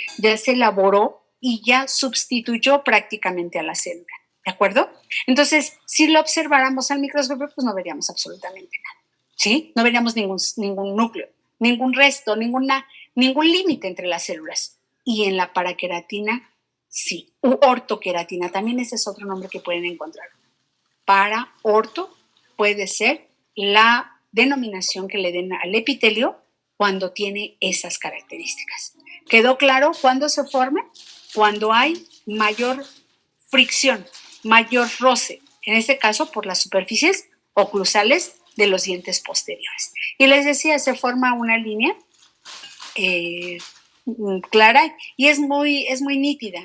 elaboró y ya sustituyó prácticamente a la célula, ¿de acuerdo? Entonces, si lo observáramos al microscopio, pues no veríamos absolutamente nada, ¿sí? No veríamos ningún núcleo, ningún resto, ningún límite entre las células. Y en la paraqueratina, sí. Ortoqueratina, también ese es otro nombre que pueden encontrar. Orto puede ser la denominación que le den al epitelio cuando tiene esas características. ¿Quedó claro cuándo se forma? Cuando hay mayor fricción, mayor roce en este caso por las superficies oclusales de los dientes posteriores. Y les decía, se forma una línea clara y es muy nítida.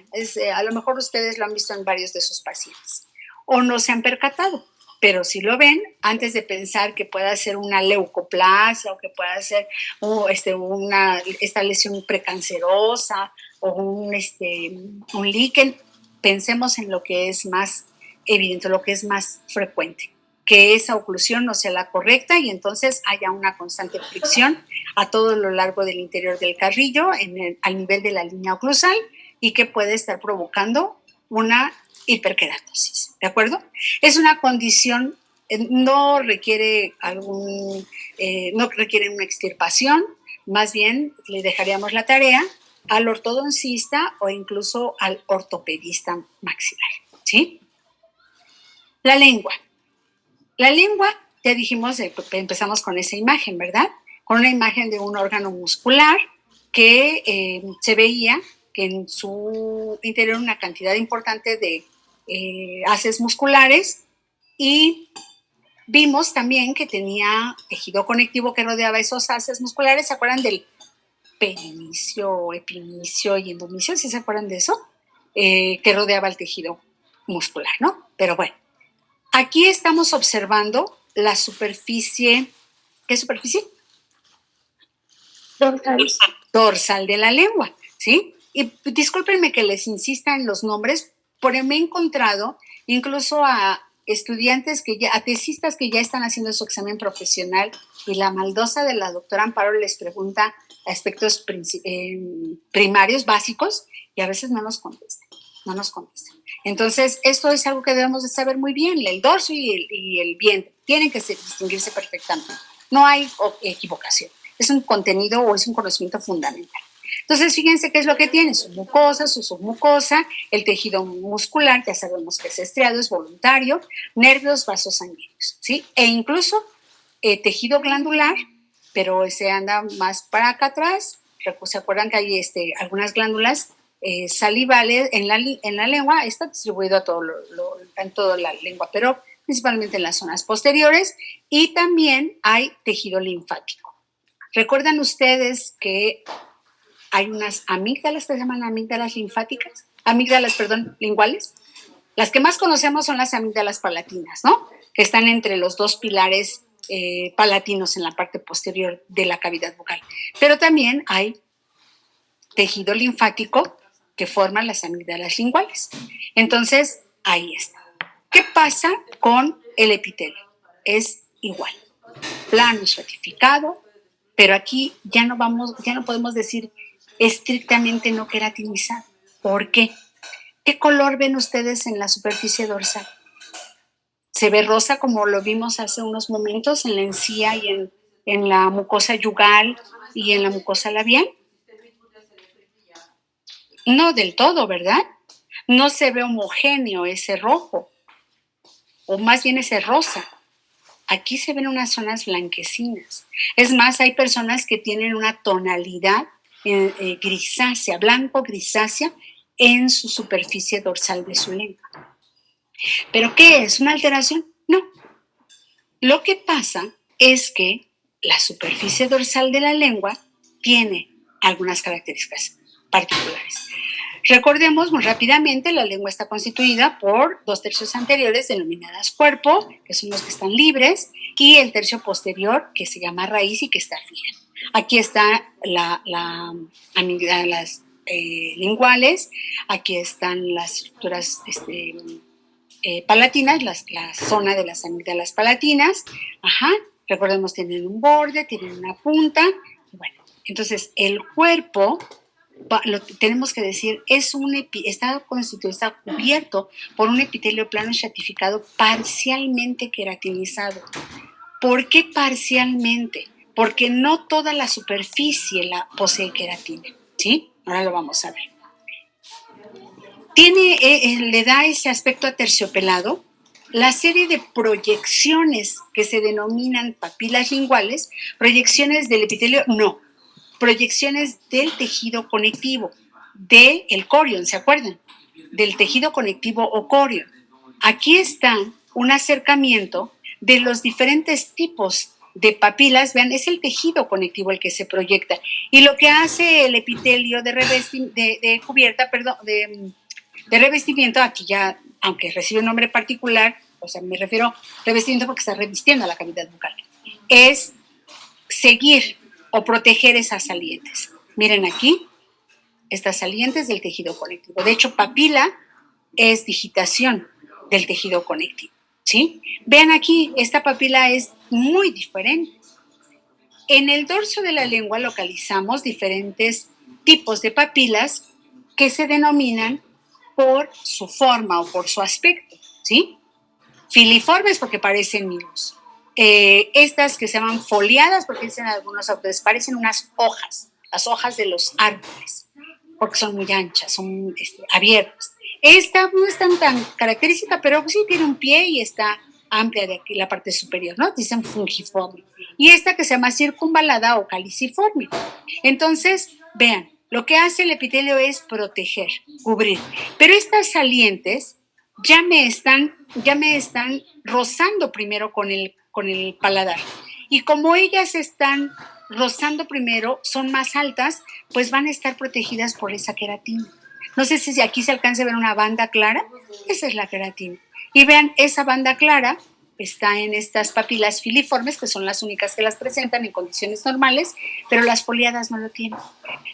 A lo mejor ustedes lo han visto en varios de sus pacientes o no se han percatado, pero si lo ven, antes de pensar que pueda ser una leucoplasia o que pueda ser esta lesión precancerosa o un líquen, pensemos en lo que es más evidente, lo que es más frecuente, que esa oclusión no sea la correcta y entonces haya una constante fricción a todo lo largo del interior del carrillo, al nivel de la línea oclusal, y que puede estar provocando una hiperkeratosis, ¿de acuerdo? Es una condición, no requiere una extirpación, más bien le dejaríamos la tarea al ortodoncista o incluso al ortopedista maxilar, ¿sí? La lengua. La lengua, ya dijimos, empezamos con esa imagen, ¿verdad? Con una imagen de un órgano muscular que se veía que en su interior una cantidad importante de haces musculares y vimos también que tenía tejido conectivo que rodeaba esos haces musculares. ¿Se acuerdan del perinicio, epinicio y endomicio? ¿Sí se acuerdan de eso? Que rodeaba el tejido muscular, ¿no? Pero bueno, aquí estamos observando la superficie. ¿Qué superficie? Dorsal de la lengua, ¿sí? Y discúlpenme que les insista en los nombres, pero me he encontrado incluso a estudiantes a tesistas que ya están haciendo su examen profesional y la maldosa de la doctora Amparo les pregunta aspectos primarios, básicos, y a veces no nos contestan. Entonces, esto es algo que debemos de saber muy bien. El dorso y el vientre tienen que distinguirse perfectamente. No hay equivocación. Es un contenido o es un conocimiento fundamental. Entonces, fíjense qué es lo que tiene: su mucosa, su submucosa, el tejido muscular, ya sabemos que es estriado, es voluntario, nervios, vasos sanguíneos, ¿sí? E incluso tejido glandular, pero ese anda más para acá atrás. ¿Se acuerdan que hay algunas glándulas salivales en la lengua? Está distribuido a en toda la lengua, pero principalmente en las zonas posteriores, y también hay tejido linfático. ¿Recuerdan ustedes que hay unas amígdalas que se llaman amígdalas linguales? Las que más conocemos son las amígdalas palatinas, ¿no? Que están entre los dos pilares palatinos en la parte posterior de la cavidad bucal. Pero también hay tejido linfático que forma las amígdalas linguales. Entonces, ahí está. ¿Qué pasa con el epitelio? Es igual. Plano estratificado, pero aquí ya no podemos decir estrictamente no queratinizado. ¿Por qué? ¿Qué color ven ustedes en la superficie dorsal? ¿Se ve rosa como lo vimos hace unos momentos en la encía y en la mucosa yugal y en la mucosa labial? No del todo, ¿verdad? No se ve homogéneo ese rojo, o más bien ese rosa. Aquí se ven unas zonas blanquecinas. Es más, hay personas que tienen una tonalidad grisácea, blanco-grisácea, en su superficie dorsal de su lengua. ¿Pero qué es? ¿Una alteración? No. Lo que pasa es que la superficie dorsal de la lengua tiene algunas características particulares. Recordemos muy rápidamente, la lengua está constituida por 2/3 anteriores denominadas cuerpo, que son los que están libres, y el tercio posterior, que se llama raíz y que está fija. Aquí está las linguales, aquí están las estructuras palatinas, la zona de las amígdalas palatinas. Recordemos, tienen un borde, tienen una punta. Bueno, entonces el cuerpo, tenemos que decir, está cubierto por un epitelio plano estratificado parcialmente queratinizado. ¿Por qué parcialmente? Porque no toda la superficie posee queratina, ¿sí? Ahora lo vamos a ver. Le da ese aspecto aterciopelado la serie de proyecciones que se denominan papilas linguales, proyecciones del epitelio, no, proyecciones del tejido conectivo, del corion, ¿se acuerdan? Del tejido conectivo o corion. Aquí están un acercamiento de los diferentes tipos de papilas. Vean, es el tejido conectivo el que se proyecta. Y lo que hace el epitelio de revestimiento, aquí ya, aunque recibe un nombre particular, o sea, me refiero a revestimiento porque está revistiendo la cavidad bucal, es seguir o proteger esas salientes. Miren aquí, estas salientes del tejido conectivo. De hecho, papila es digitación del tejido conectivo, ¿sí? Vean aquí, esta papila es muy diferente. En el dorso de la lengua localizamos diferentes tipos de papilas que se denominan por su forma o por su aspecto, ¿sí? Filiformes porque parecen hilos. Estas que se llaman foliadas, porque dicen algunos autores, parecen unas hojas, las hojas de los árboles, porque son muy anchas, son abiertas. Esta no es tan característica, pero sí tiene un pie y está amplia de aquí, la parte superior, ¿no? Dicen fungiforme. Y esta que se llama circunvalada o caliciforme. Entonces, vean, lo que hace el epitelio es proteger, cubrir. Pero estas salientes ya me están rozando primero con el paladar. Y como ellas están rozando primero, son más altas, pues van a estar protegidas por esa queratina. No sé si aquí se alcanza a ver una banda clara. Esa es la queratina. Y vean, esa banda clara está en estas papilas filiformes, que son las únicas que las presentan en condiciones normales, pero las foliadas no lo tienen.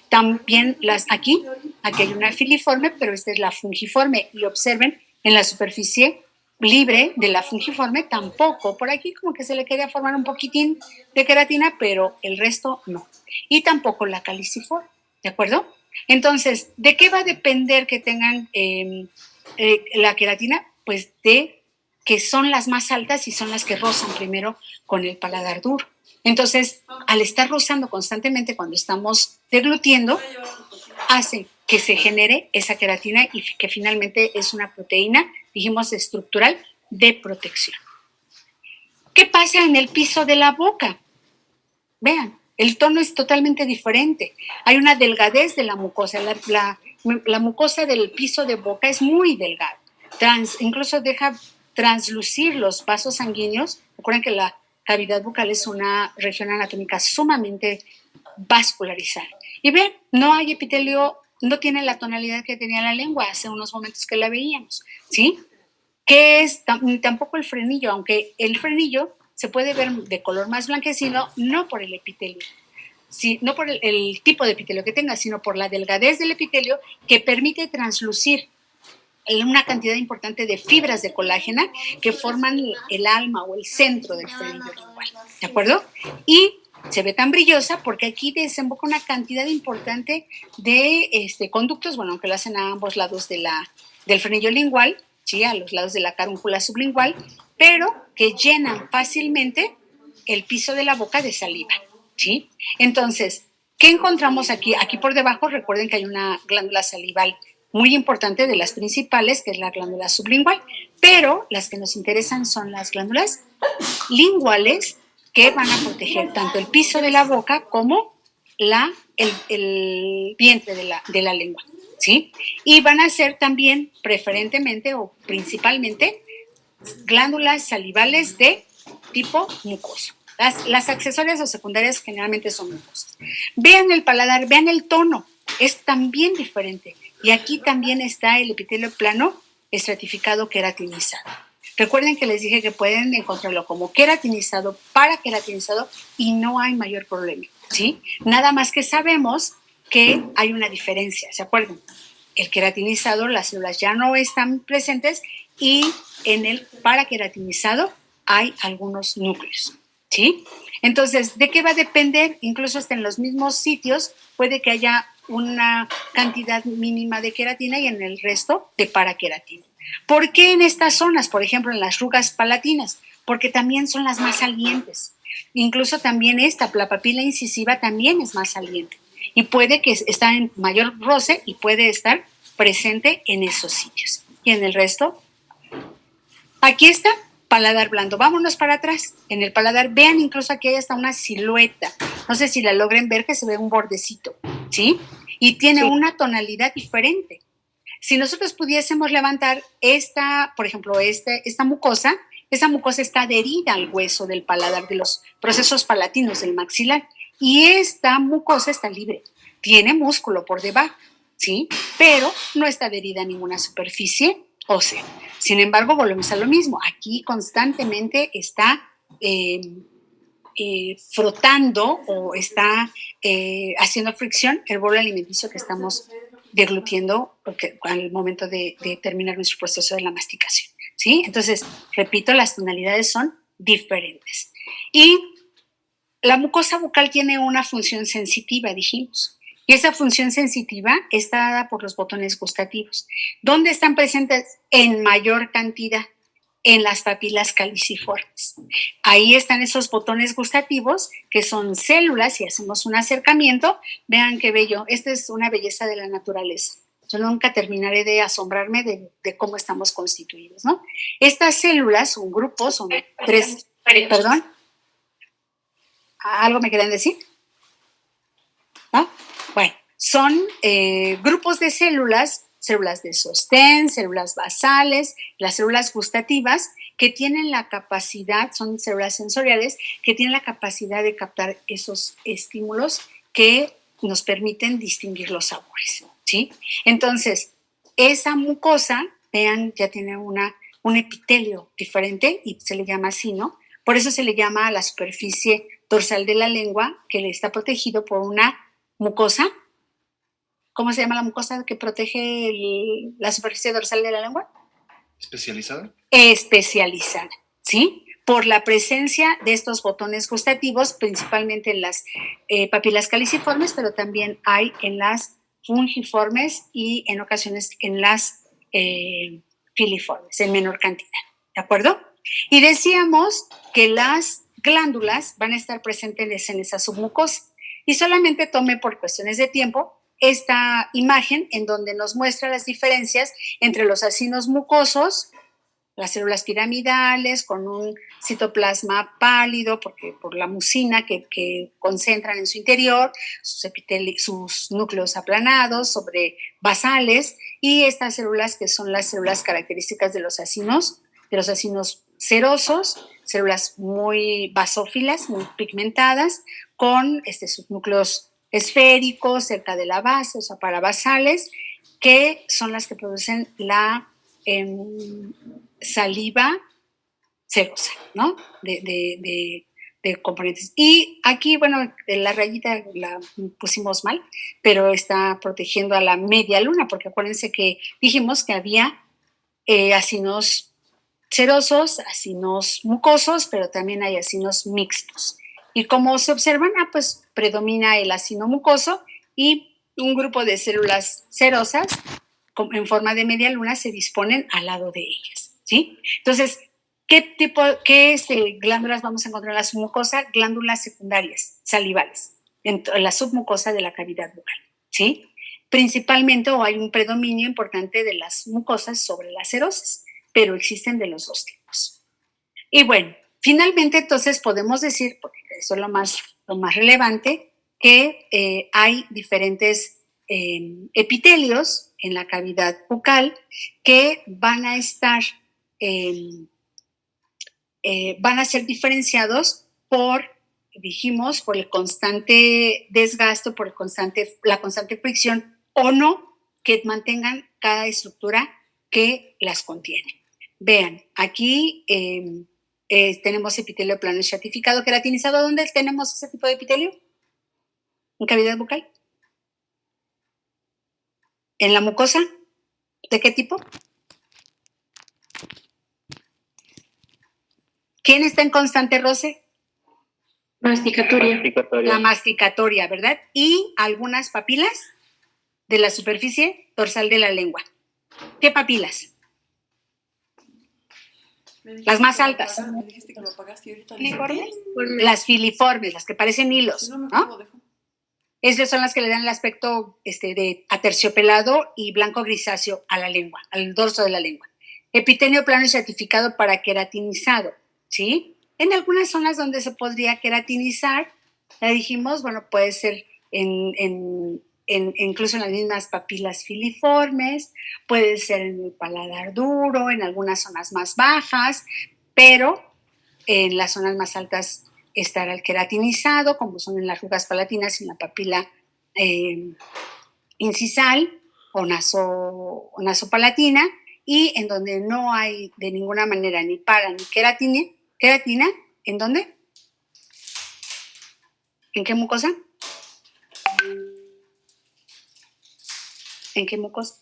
También aquí hay una filiforme, pero esta es la fungiforme. Y observen, en la superficie libre de la fungiforme tampoco. Por aquí como que se le quería formar un poquitín de queratina, pero el resto no. Y tampoco la caliciforme, ¿de acuerdo? Entonces, ¿de qué va a depender que tengan la queratina? Pues de que son las más altas y son las que rozan primero con el paladar duro. Entonces, al estar rozando constantemente cuando estamos deglutiendo, hace que se genere esa queratina y que finalmente es una proteína, dijimos, estructural de protección. ¿Qué pasa en el piso de la boca? Vean, el tono es totalmente diferente. Hay una delgadez de la mucosa. La mucosa del piso de boca es muy delgada. Incluso deja translucir los vasos sanguíneos. Recuerden que la cavidad bucal es una región anatómica sumamente vascularizada. Y vean, no hay epitelio, no tiene la tonalidad que tenía la lengua hace unos momentos que la veíamos, ¿sí? Que es tampoco el frenillo, aunque el frenillo se puede ver de color más blanquecino, no por el epitelio, no por el tipo de epitelio que tenga, sino por la delgadez del epitelio que permite translucir una cantidad importante de fibras de colágena que forman el alma o el centro del frenillo lingual, ¿de acuerdo? Y se ve tan brillosa porque aquí desemboca una cantidad importante de conductos, bueno, aunque lo hacen a ambos lados del frenillo lingual, ¿sí? A los lados de la carúncula sublingual, pero que llenan fácilmente el piso de la boca de saliva, ¿sí? Entonces, ¿qué encontramos aquí? Aquí por debajo, recuerden que hay una glándula salival muy importante, de las principales, que es la glándula sublingual, pero las que nos interesan son las glándulas linguales, que van a proteger tanto el piso de la boca como el vientre de la lengua, ¿sí? Y van a ser también preferentemente o principalmente glándulas salivales de tipo mucoso. Las accesorias o secundarias generalmente son mucosas. Vean el paladar, vean el tono, es también diferente. Y aquí también está el epitelio plano estratificado queratinizado. Recuerden que les dije que pueden encontrarlo como queratinizado, paraqueratinizado, y no hay mayor problema, ¿sí? Nada más que sabemos que hay una diferencia, ¿se acuerdan? El queratinizado, las células ya no están presentes, y en el paraqueratinizado hay algunos núcleos, ¿sí? Entonces, ¿de qué va a depender? Incluso hasta en los mismos sitios puede que haya una cantidad mínima de queratina y en el resto de paraqueratina. ¿Por qué en estas zonas? Por ejemplo, en las rugas palatinas, porque también son las más salientes. Incluso también la papila incisiva también es más saliente y puede que esté en mayor roce y puede estar presente en esos sitios. Y en el resto, aquí está paladar blando. Vámonos para atrás. En el paladar, vean, incluso aquí hay hasta una silueta. No sé si la logren ver, que se ve un bordecito, ¿sí? Y tiene una tonalidad diferente. si nosotros pudiésemos levantar esta, por ejemplo, esta mucosa, esa mucosa está adherida al hueso del paladar, de los procesos palatinos del maxilar, y esta mucosa está libre, tiene músculo por debajo, ¿sí? Pero no está adherida a ninguna superficie ósea. Sin embargo, volvemos a lo mismo, aquí constantemente está frotando o está haciendo fricción el bolo alimenticio que estamos deglutiendo al momento de terminar nuestro proceso de la masticación, ¿sí? Entonces, repito, las tonalidades son diferentes. Y la mucosa bucal tiene una función sensitiva, dijimos, y esa función sensitiva está dada por los botones gustativos. ¿Dónde están presentes en mayor cantidad? En las papilas caliciformes. Ahí están esos botones gustativos que son células, y hacemos un acercamiento. Vean qué bello, esta es una belleza de la naturaleza. Yo nunca terminaré de asombrarme de cómo estamos constituidos, ¿no? Estas células son grupos, son tres, perdón. ¿Algo me querían decir? ¿No? Bueno, son grupos de células de sostén, células basales, las células gustativas, que tienen la capacidad, son células sensoriales, que tienen la capacidad de captar esos estímulos que nos permiten distinguir los sabores, ¿sí? Entonces, esa mucosa, vean, ya tiene un epitelio diferente y se le llama así, ¿no? Por eso se le llama a la superficie dorsal de la lengua, que le está protegido por una mucosa. ¿Cómo se llama la mucosa que protege la superficie dorsal de la lengua? ¿Especializada? Especializada, ¿sí? Por la presencia de estos botones gustativos, principalmente en las papilas caliciformes, pero también hay en las fungiformes y en ocasiones en las filiformes, en menor cantidad, ¿de acuerdo? Y decíamos que las glándulas van a estar presentes en esa submucosa, y solamente tomé por cuestiones de tiempo esta imagen en donde nos muestra las diferencias entre los acinos mucosos, las células piramidales con un citoplasma pálido por la mucina que concentran en su interior, sus núcleos aplanados sobre basales, y estas células que son las células características de los acinos serosos, células muy basófilas, muy pigmentadas, con sus núcleos esféricos cerca de la base, o sea, parabasales, que son las que producen la saliva serosa, ¿no? De componentes. Y aquí, bueno, la rayita la pusimos mal, pero está protegiendo a la media luna, porque acuérdense que dijimos que había acinos serosos, acinos mucosos, pero también hay acinos mixtos. Y como se observan, pues predomina el acino mucoso, y un grupo de células serosas en forma de media luna se disponen al lado de ellas, ¿sí? Entonces, ¿qué glándulas vamos a encontrar en la submucosa? Glándulas secundarias, salivales, en la submucosa de la cavidad bucal, ¿sí? Principalmente, o hay un predominio importante de las mucosas sobre las serosas, pero existen de los dos tipos. Y bueno, finalmente entonces podemos decir, porque eso es lo más relevante, que hay diferentes epitelios en la cavidad bucal que van a estar, van a ser diferenciados dijimos, por el constante desgaste, por la constante fricción, o no, que mantengan cada estructura que las contiene. Vean, aquí tenemos epitelio plano estratificado queratinizado. ¿Dónde tenemos ese tipo de epitelio? ¿En cavidad bucal? ¿En la mucosa? ¿De qué tipo? ¿Quién está en constante roce? Masticatoria. La masticatoria, ¿verdad? Y algunas papilas de la superficie dorsal de la lengua. ¿Qué papilas? Las más altas. ¿Filiformes? Las filiformes, las que parecen hilos, ¿no? Esas son las que le dan el aspecto de aterciopelado y blanco grisáceo a la lengua, al dorso de la lengua. Epitelio plano y estratificado para queratinizado, ¿sí? En algunas zonas donde se podría queratinizar, ya dijimos, bueno, puede ser en incluso en las mismas papilas filiformes, puede ser en el paladar duro, en algunas zonas más bajas, pero en las zonas más altas estará el queratinizado, como son en las arrugas palatinas y en la papila incisal o nasopalatina, y en donde no hay de ninguna manera ni ni queratina, ¿en dónde? ¿En qué mucosa? ¿En qué mucosa?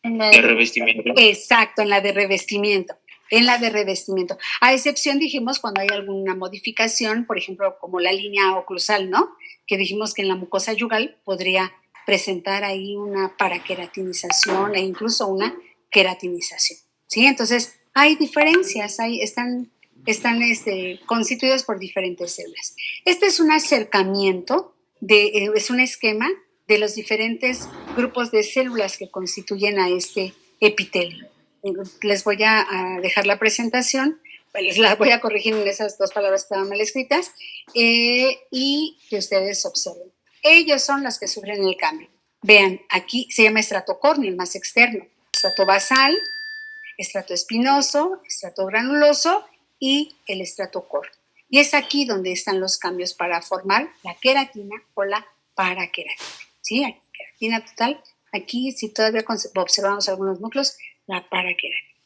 En la De revestimiento. Exacto, en la de revestimiento. En la de revestimiento. A excepción, dijimos, cuando hay alguna modificación, por ejemplo, como la línea oclusal, ¿no? Que dijimos que en la mucosa yugal podría presentar ahí una paraqueratinización e incluso una queratinización, ¿sí? Entonces, hay diferencias, están constituidos por diferentes células. Este es un acercamiento, es un esquema de los diferentes grupos de células que constituyen a este epitelio. Les voy a dejar la presentación, les la voy a corregir en esas dos palabras que estaban mal escritas, y que ustedes observen. Ellos son los que sufren el cambio. Vean, aquí se llama estrato córneo, el más externo, estrato basal, estrato espinoso, estrato granuloso y el estrato córneo. Y es aquí donde están los cambios para formar la queratina o la paraqueratina. ¿Sí? Aquí, queratina total. Aquí, si todavía observamos algunos núcleos, la paraqueratina.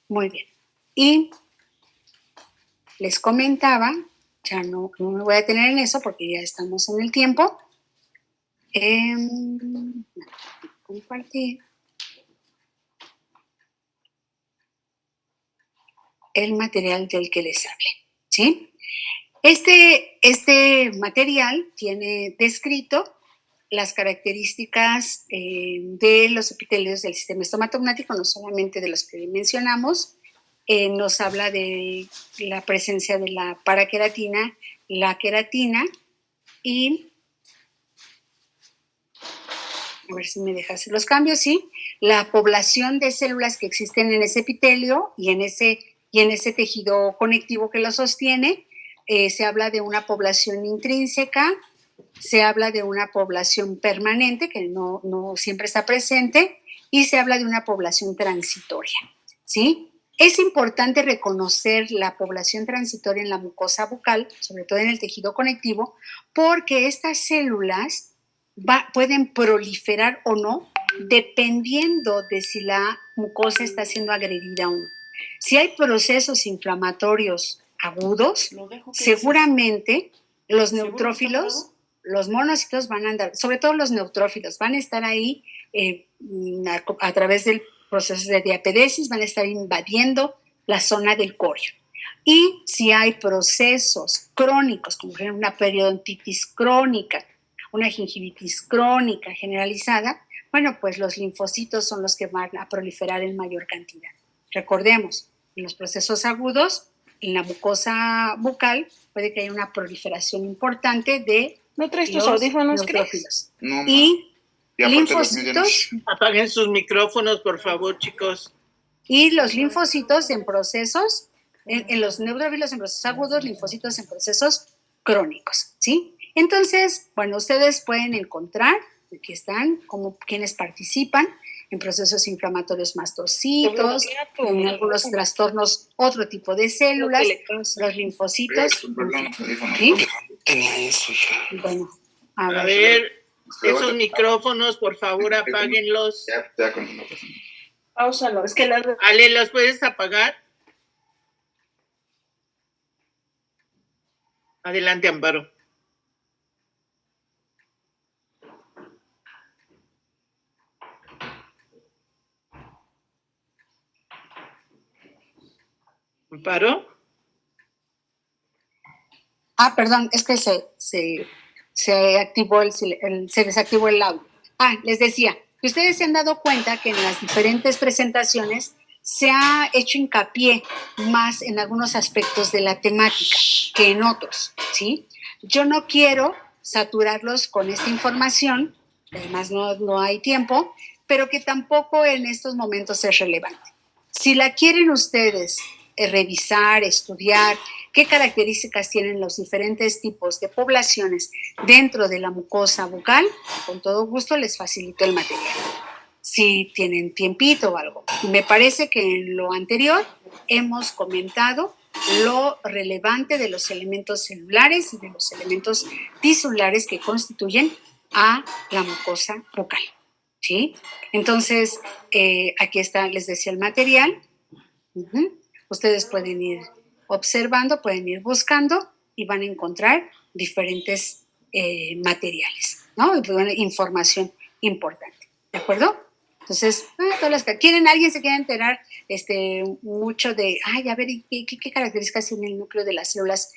Muy bien. Y les comentaba, ya no me voy a detener en eso porque ya estamos en el tiempo. Compartir el material del que les hablé, ¿sí? Este material tiene descrito las características de los epitelios del sistema estomatognático, no solamente de los que mencionamos. Nos habla de la presencia de la paraqueratina, la queratina y, a ver si me deja hacer los cambios, ¿sí? La población de células que existen en ese epitelio y en ese tejido conectivo que lo sostiene. Se habla de una población intrínseca, se habla de una población permanente que no siempre está presente y se habla de una población transitoria, ¿sí? Es importante reconocer la población transitoria en la mucosa bucal, sobre todo en el tejido conectivo, porque estas células pueden proliferar o no dependiendo de si la mucosa está siendo agredida o no. Si hay procesos inflamatorios agudos, seguramente los neutrófilos, los monocitos van a andar, sobre todo los neutrófilos, van a estar ahí a través del proceso de diapedesis, van a estar invadiendo la zona del corio. Y si hay procesos crónicos, como por ejemplo una periodontitis crónica, una gingivitis crónica generalizada, bueno, pues los linfocitos son los que van a proliferar en mayor cantidad. Recordemos, en los procesos agudos, en la mucosa bucal, puede que haya una proliferación importante de ¿No traes tus audífonos, Cris? No, y y aparte los linfocitos, Apaguen sus micrófonos, por favor, chicos. y los linfocitos en procesos, en los neutrófilos en procesos agudos, linfocitos en procesos crónicos, ¿sí? Entonces, bueno, ustedes pueden encontrar, aquí están, como quienes participan en procesos inflamatorios mastocitos, en algunos trastornos, otro tipo de células, los linfocitos, ¿sí? Tenía eso ya. Bueno, A ver, esos micrófonos, por favor, apáguenlos. Ya con una persona. Páusalo, es que las Ale, ¿los puedes apagar? Adelante, Amparo. ¿Amparo? Perdón, es que se activó se desactivó el audio. Les decía, que ustedes se han dado cuenta que en las diferentes presentaciones se ha hecho hincapié más en algunos aspectos de la temática que en otros, ¿sí? Yo no quiero saturarlos con esta información, además no hay tiempo, pero que tampoco en estos momentos es relevante. Si la quieren ustedes revisar, estudiar qué características tienen los diferentes tipos de poblaciones dentro de la mucosa bucal, con todo gusto les facilito el material. Si tienen tiempito o algo. Me parece que en lo anterior hemos comentado lo relevante de los elementos celulares y de los elementos tisulares que constituyen a la mucosa bucal, ¿sí? Entonces, aquí está, les decía el material. Ustedes pueden ir observando, pueden ir buscando y van a encontrar diferentes materiales, ¿no? Información importante, ¿de acuerdo? Entonces, todas las que quieren, alguien se quiere enterar mucho de, a ver, ¿qué características tiene el núcleo de las células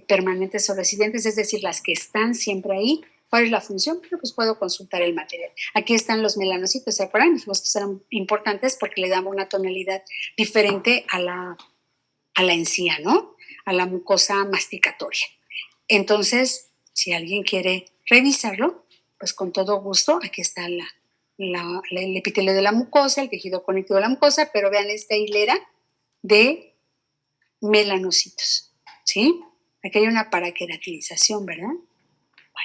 permanentes o residentes? Es decir, las que están siempre ahí. ¿Cuál es la función? Bueno, pues puedo consultar el material. Aquí están los melanocitos, ¿se acuerdan? Dijimos que son importantes porque le damos una tonalidad diferente a la encía, ¿no? A la mucosa masticatoria. Entonces, si alguien quiere revisarlo, pues con todo gusto, aquí está el epitelio de la mucosa, el tejido conectivo de la mucosa, pero vean esta hilera de melanocitos, ¿sí? Aquí hay una paraqueratinización, ¿verdad?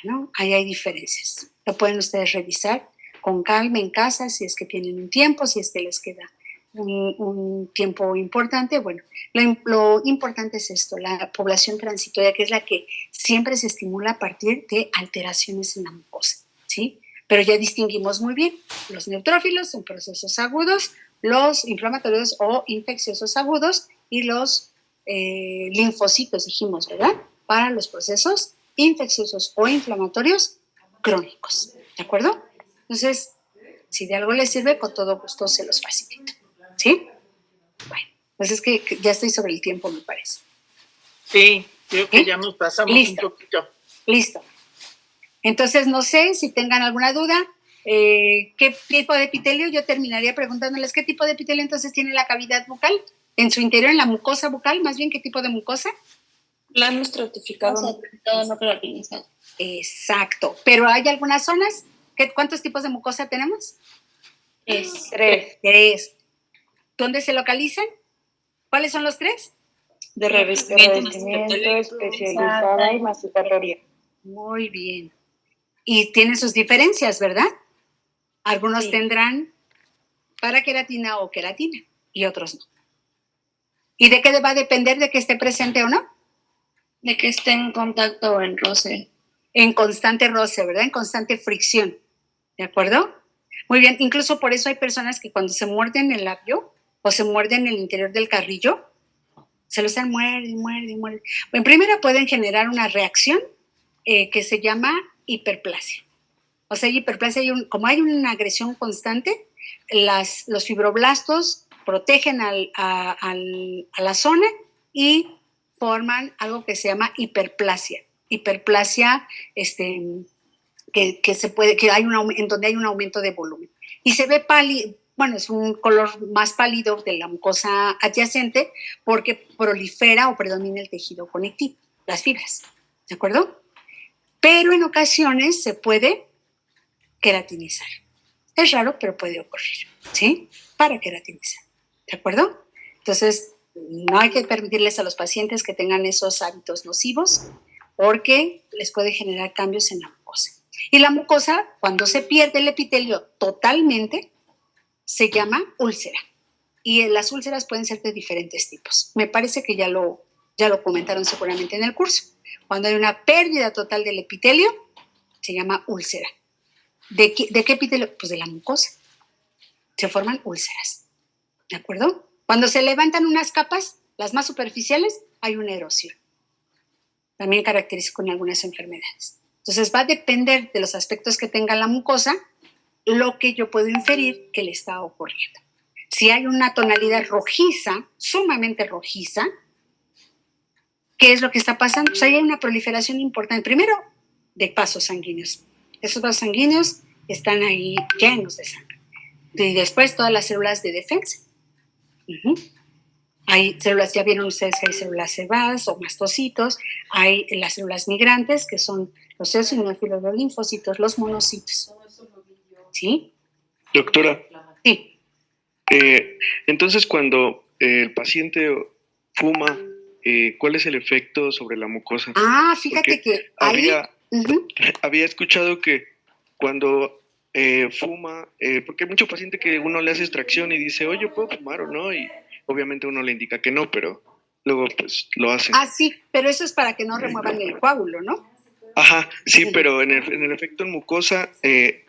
Bueno, ahí hay diferencias. Lo pueden ustedes revisar con calma en casa, si es que tienen un tiempo, si es que les queda un tiempo importante. Bueno, lo importante es esto, la población transitoria, que es la que siempre se estimula a partir de alteraciones en la mucosa, ¿sí? Pero ya distinguimos muy bien los neutrófilos en procesos agudos, los inflamatorios o infecciosos agudos y los linfocitos, dijimos, ¿verdad? Para los procesos infecciosos o inflamatorios crónicos, ¿de acuerdo? Entonces, si de algo les sirve, con todo gusto se los facilito, ¿sí? Bueno, pues es que ya estoy sobre el tiempo, me parece. Sí, creo que ya nos pasamos un poquito. Listo. Entonces, no sé si tengan alguna duda. ¿Qué tipo de epitelio? Yo terminaría preguntándoles qué tipo de epitelio entonces tiene la cavidad bucal, en su interior, en la mucosa bucal, más bien, ¿qué tipo de mucosa? Plano estratificado. No queratinizado. Exacto. ¿Pero hay algunas zonas? ¿Cuántos tipos de mucosa tenemos? Tres. ¿Dónde se localizan? ¿Cuáles son los tres? De revestimiento, especializada y masticatoria. Muy bien. Y tienen sus diferencias, ¿verdad? Algunos tendrán paraqueratina o queratina y otros no. ¿Y de qué va a depender de que esté presente o no? De que esté en contacto o en roce. En constante roce, ¿verdad? En constante fricción. ¿De acuerdo? Muy bien. Incluso por eso hay personas que cuando se muerden el labio o se muerden el interior del carrillo, se lo están muerden. En primera pueden generar una reacción que se llama hiperplasia. O sea, hiperplasia, como hay una agresión constante, los fibroblastos protegen a la zona y forman algo que se llama hiperplasia. Hiperplasia, que hay en donde hay un aumento de volumen. Y se ve pálido, bueno, es un color más pálido de la mucosa adyacente porque prolifera o predomina el tejido conectivo, las fibras, ¿de acuerdo? Pero en ocasiones se puede queratinizar. Es raro, pero puede ocurrir, ¿sí? Para queratinizar, ¿de acuerdo? Entonces, no hay que permitirles a los pacientes que tengan esos hábitos nocivos porque les puede generar cambios en la mucosa. Y la mucosa, cuando se pierde el epitelio totalmente, se llama úlcera. Y las úlceras pueden ser de diferentes tipos. Me parece que ya lo comentaron seguramente en el curso. Cuando hay una pérdida total del epitelio, se llama úlcera. ¿De qué epitelio? Pues de la mucosa. Se forman úlceras, ¿de acuerdo? Cuando se levantan unas capas, las más superficiales, hay una erosión. También característico en algunas enfermedades. Entonces va a depender de los aspectos que tenga la mucosa, lo que yo puedo inferir que le está ocurriendo. Si hay una tonalidad rojiza, sumamente rojiza, ¿qué es lo que está pasando? Pues ahí hay una proliferación importante. Primero, de vasos sanguíneos. Esos vasos sanguíneos están ahí llenos de sangre. Y después todas las células de defensa. Hay células, ya vieron ustedes que hay células cebadas o mastocitos, hay las células migrantes, que son los eosinófilos, los linfocitos, los monocitos. ¿Sí? Doctora. Sí. Entonces, cuando el paciente fuma, ¿cuál es el efecto sobre la mucosa? Ah, fíjate Porque que ahí... Ujú. había escuchado que cuando fuma, porque hay mucho paciente que uno le hace extracción y dice, oye, ¿puedo fumar o no? Y obviamente uno le indica que no, pero luego pues lo hace. Ah, sí, pero eso es para que no remuevan el coágulo, ¿no? Ajá, sí, pero en el efecto en mucosa,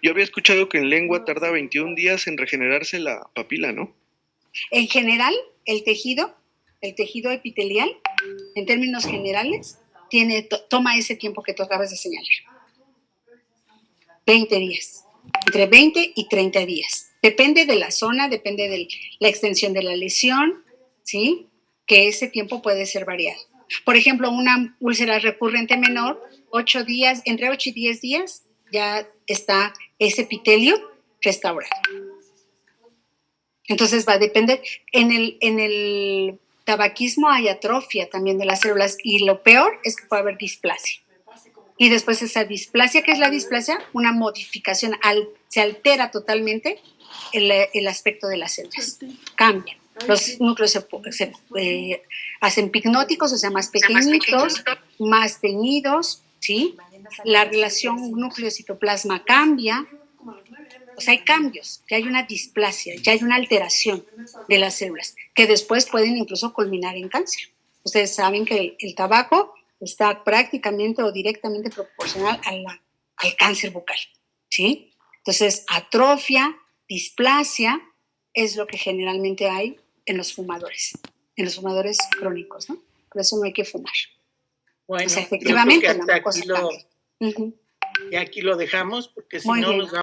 yo había escuchado que en lengua tarda 21 días en regenerarse la papila, ¿no? En general, el tejido epitelial, en términos generales, toma ese tiempo que tú acabas de señalar. 20 días. Entre 20 y 30 días. Depende de la zona, depende de la extensión de la lesión, ¿sí? Que ese tiempo puede ser variado. Por ejemplo, una úlcera recurrente menor, 8 días, entre 8 y 10 días, ya está ese epitelio restaurado. Entonces va a depender. En el tabaquismo hay atrofia también de las células y lo peor es que puede haber displasia. Y después esa displasia, ¿qué es la displasia? Una modificación, se altera totalmente el aspecto de las células. Cambian. Los núcleos se hacen picnóticos, o sea, más pequeñitos, más teñidos, ¿sí? La relación núcleo-citoplasma cambia. O sea, hay cambios, ya hay una displasia, ya hay una alteración de las células, que después pueden incluso culminar en cáncer. Ustedes saben que el tabaco está prácticamente o directamente proporcional al cáncer bucal, ¿sí? Entonces, atrofia, displasia, es lo que generalmente hay en los fumadores crónicos, ¿no? Por eso no hay que fumar. Bueno, o sea, efectivamente, yo creo que la hasta mucosa cambia. y aquí lo dejamos, porque si Muy no bien. nos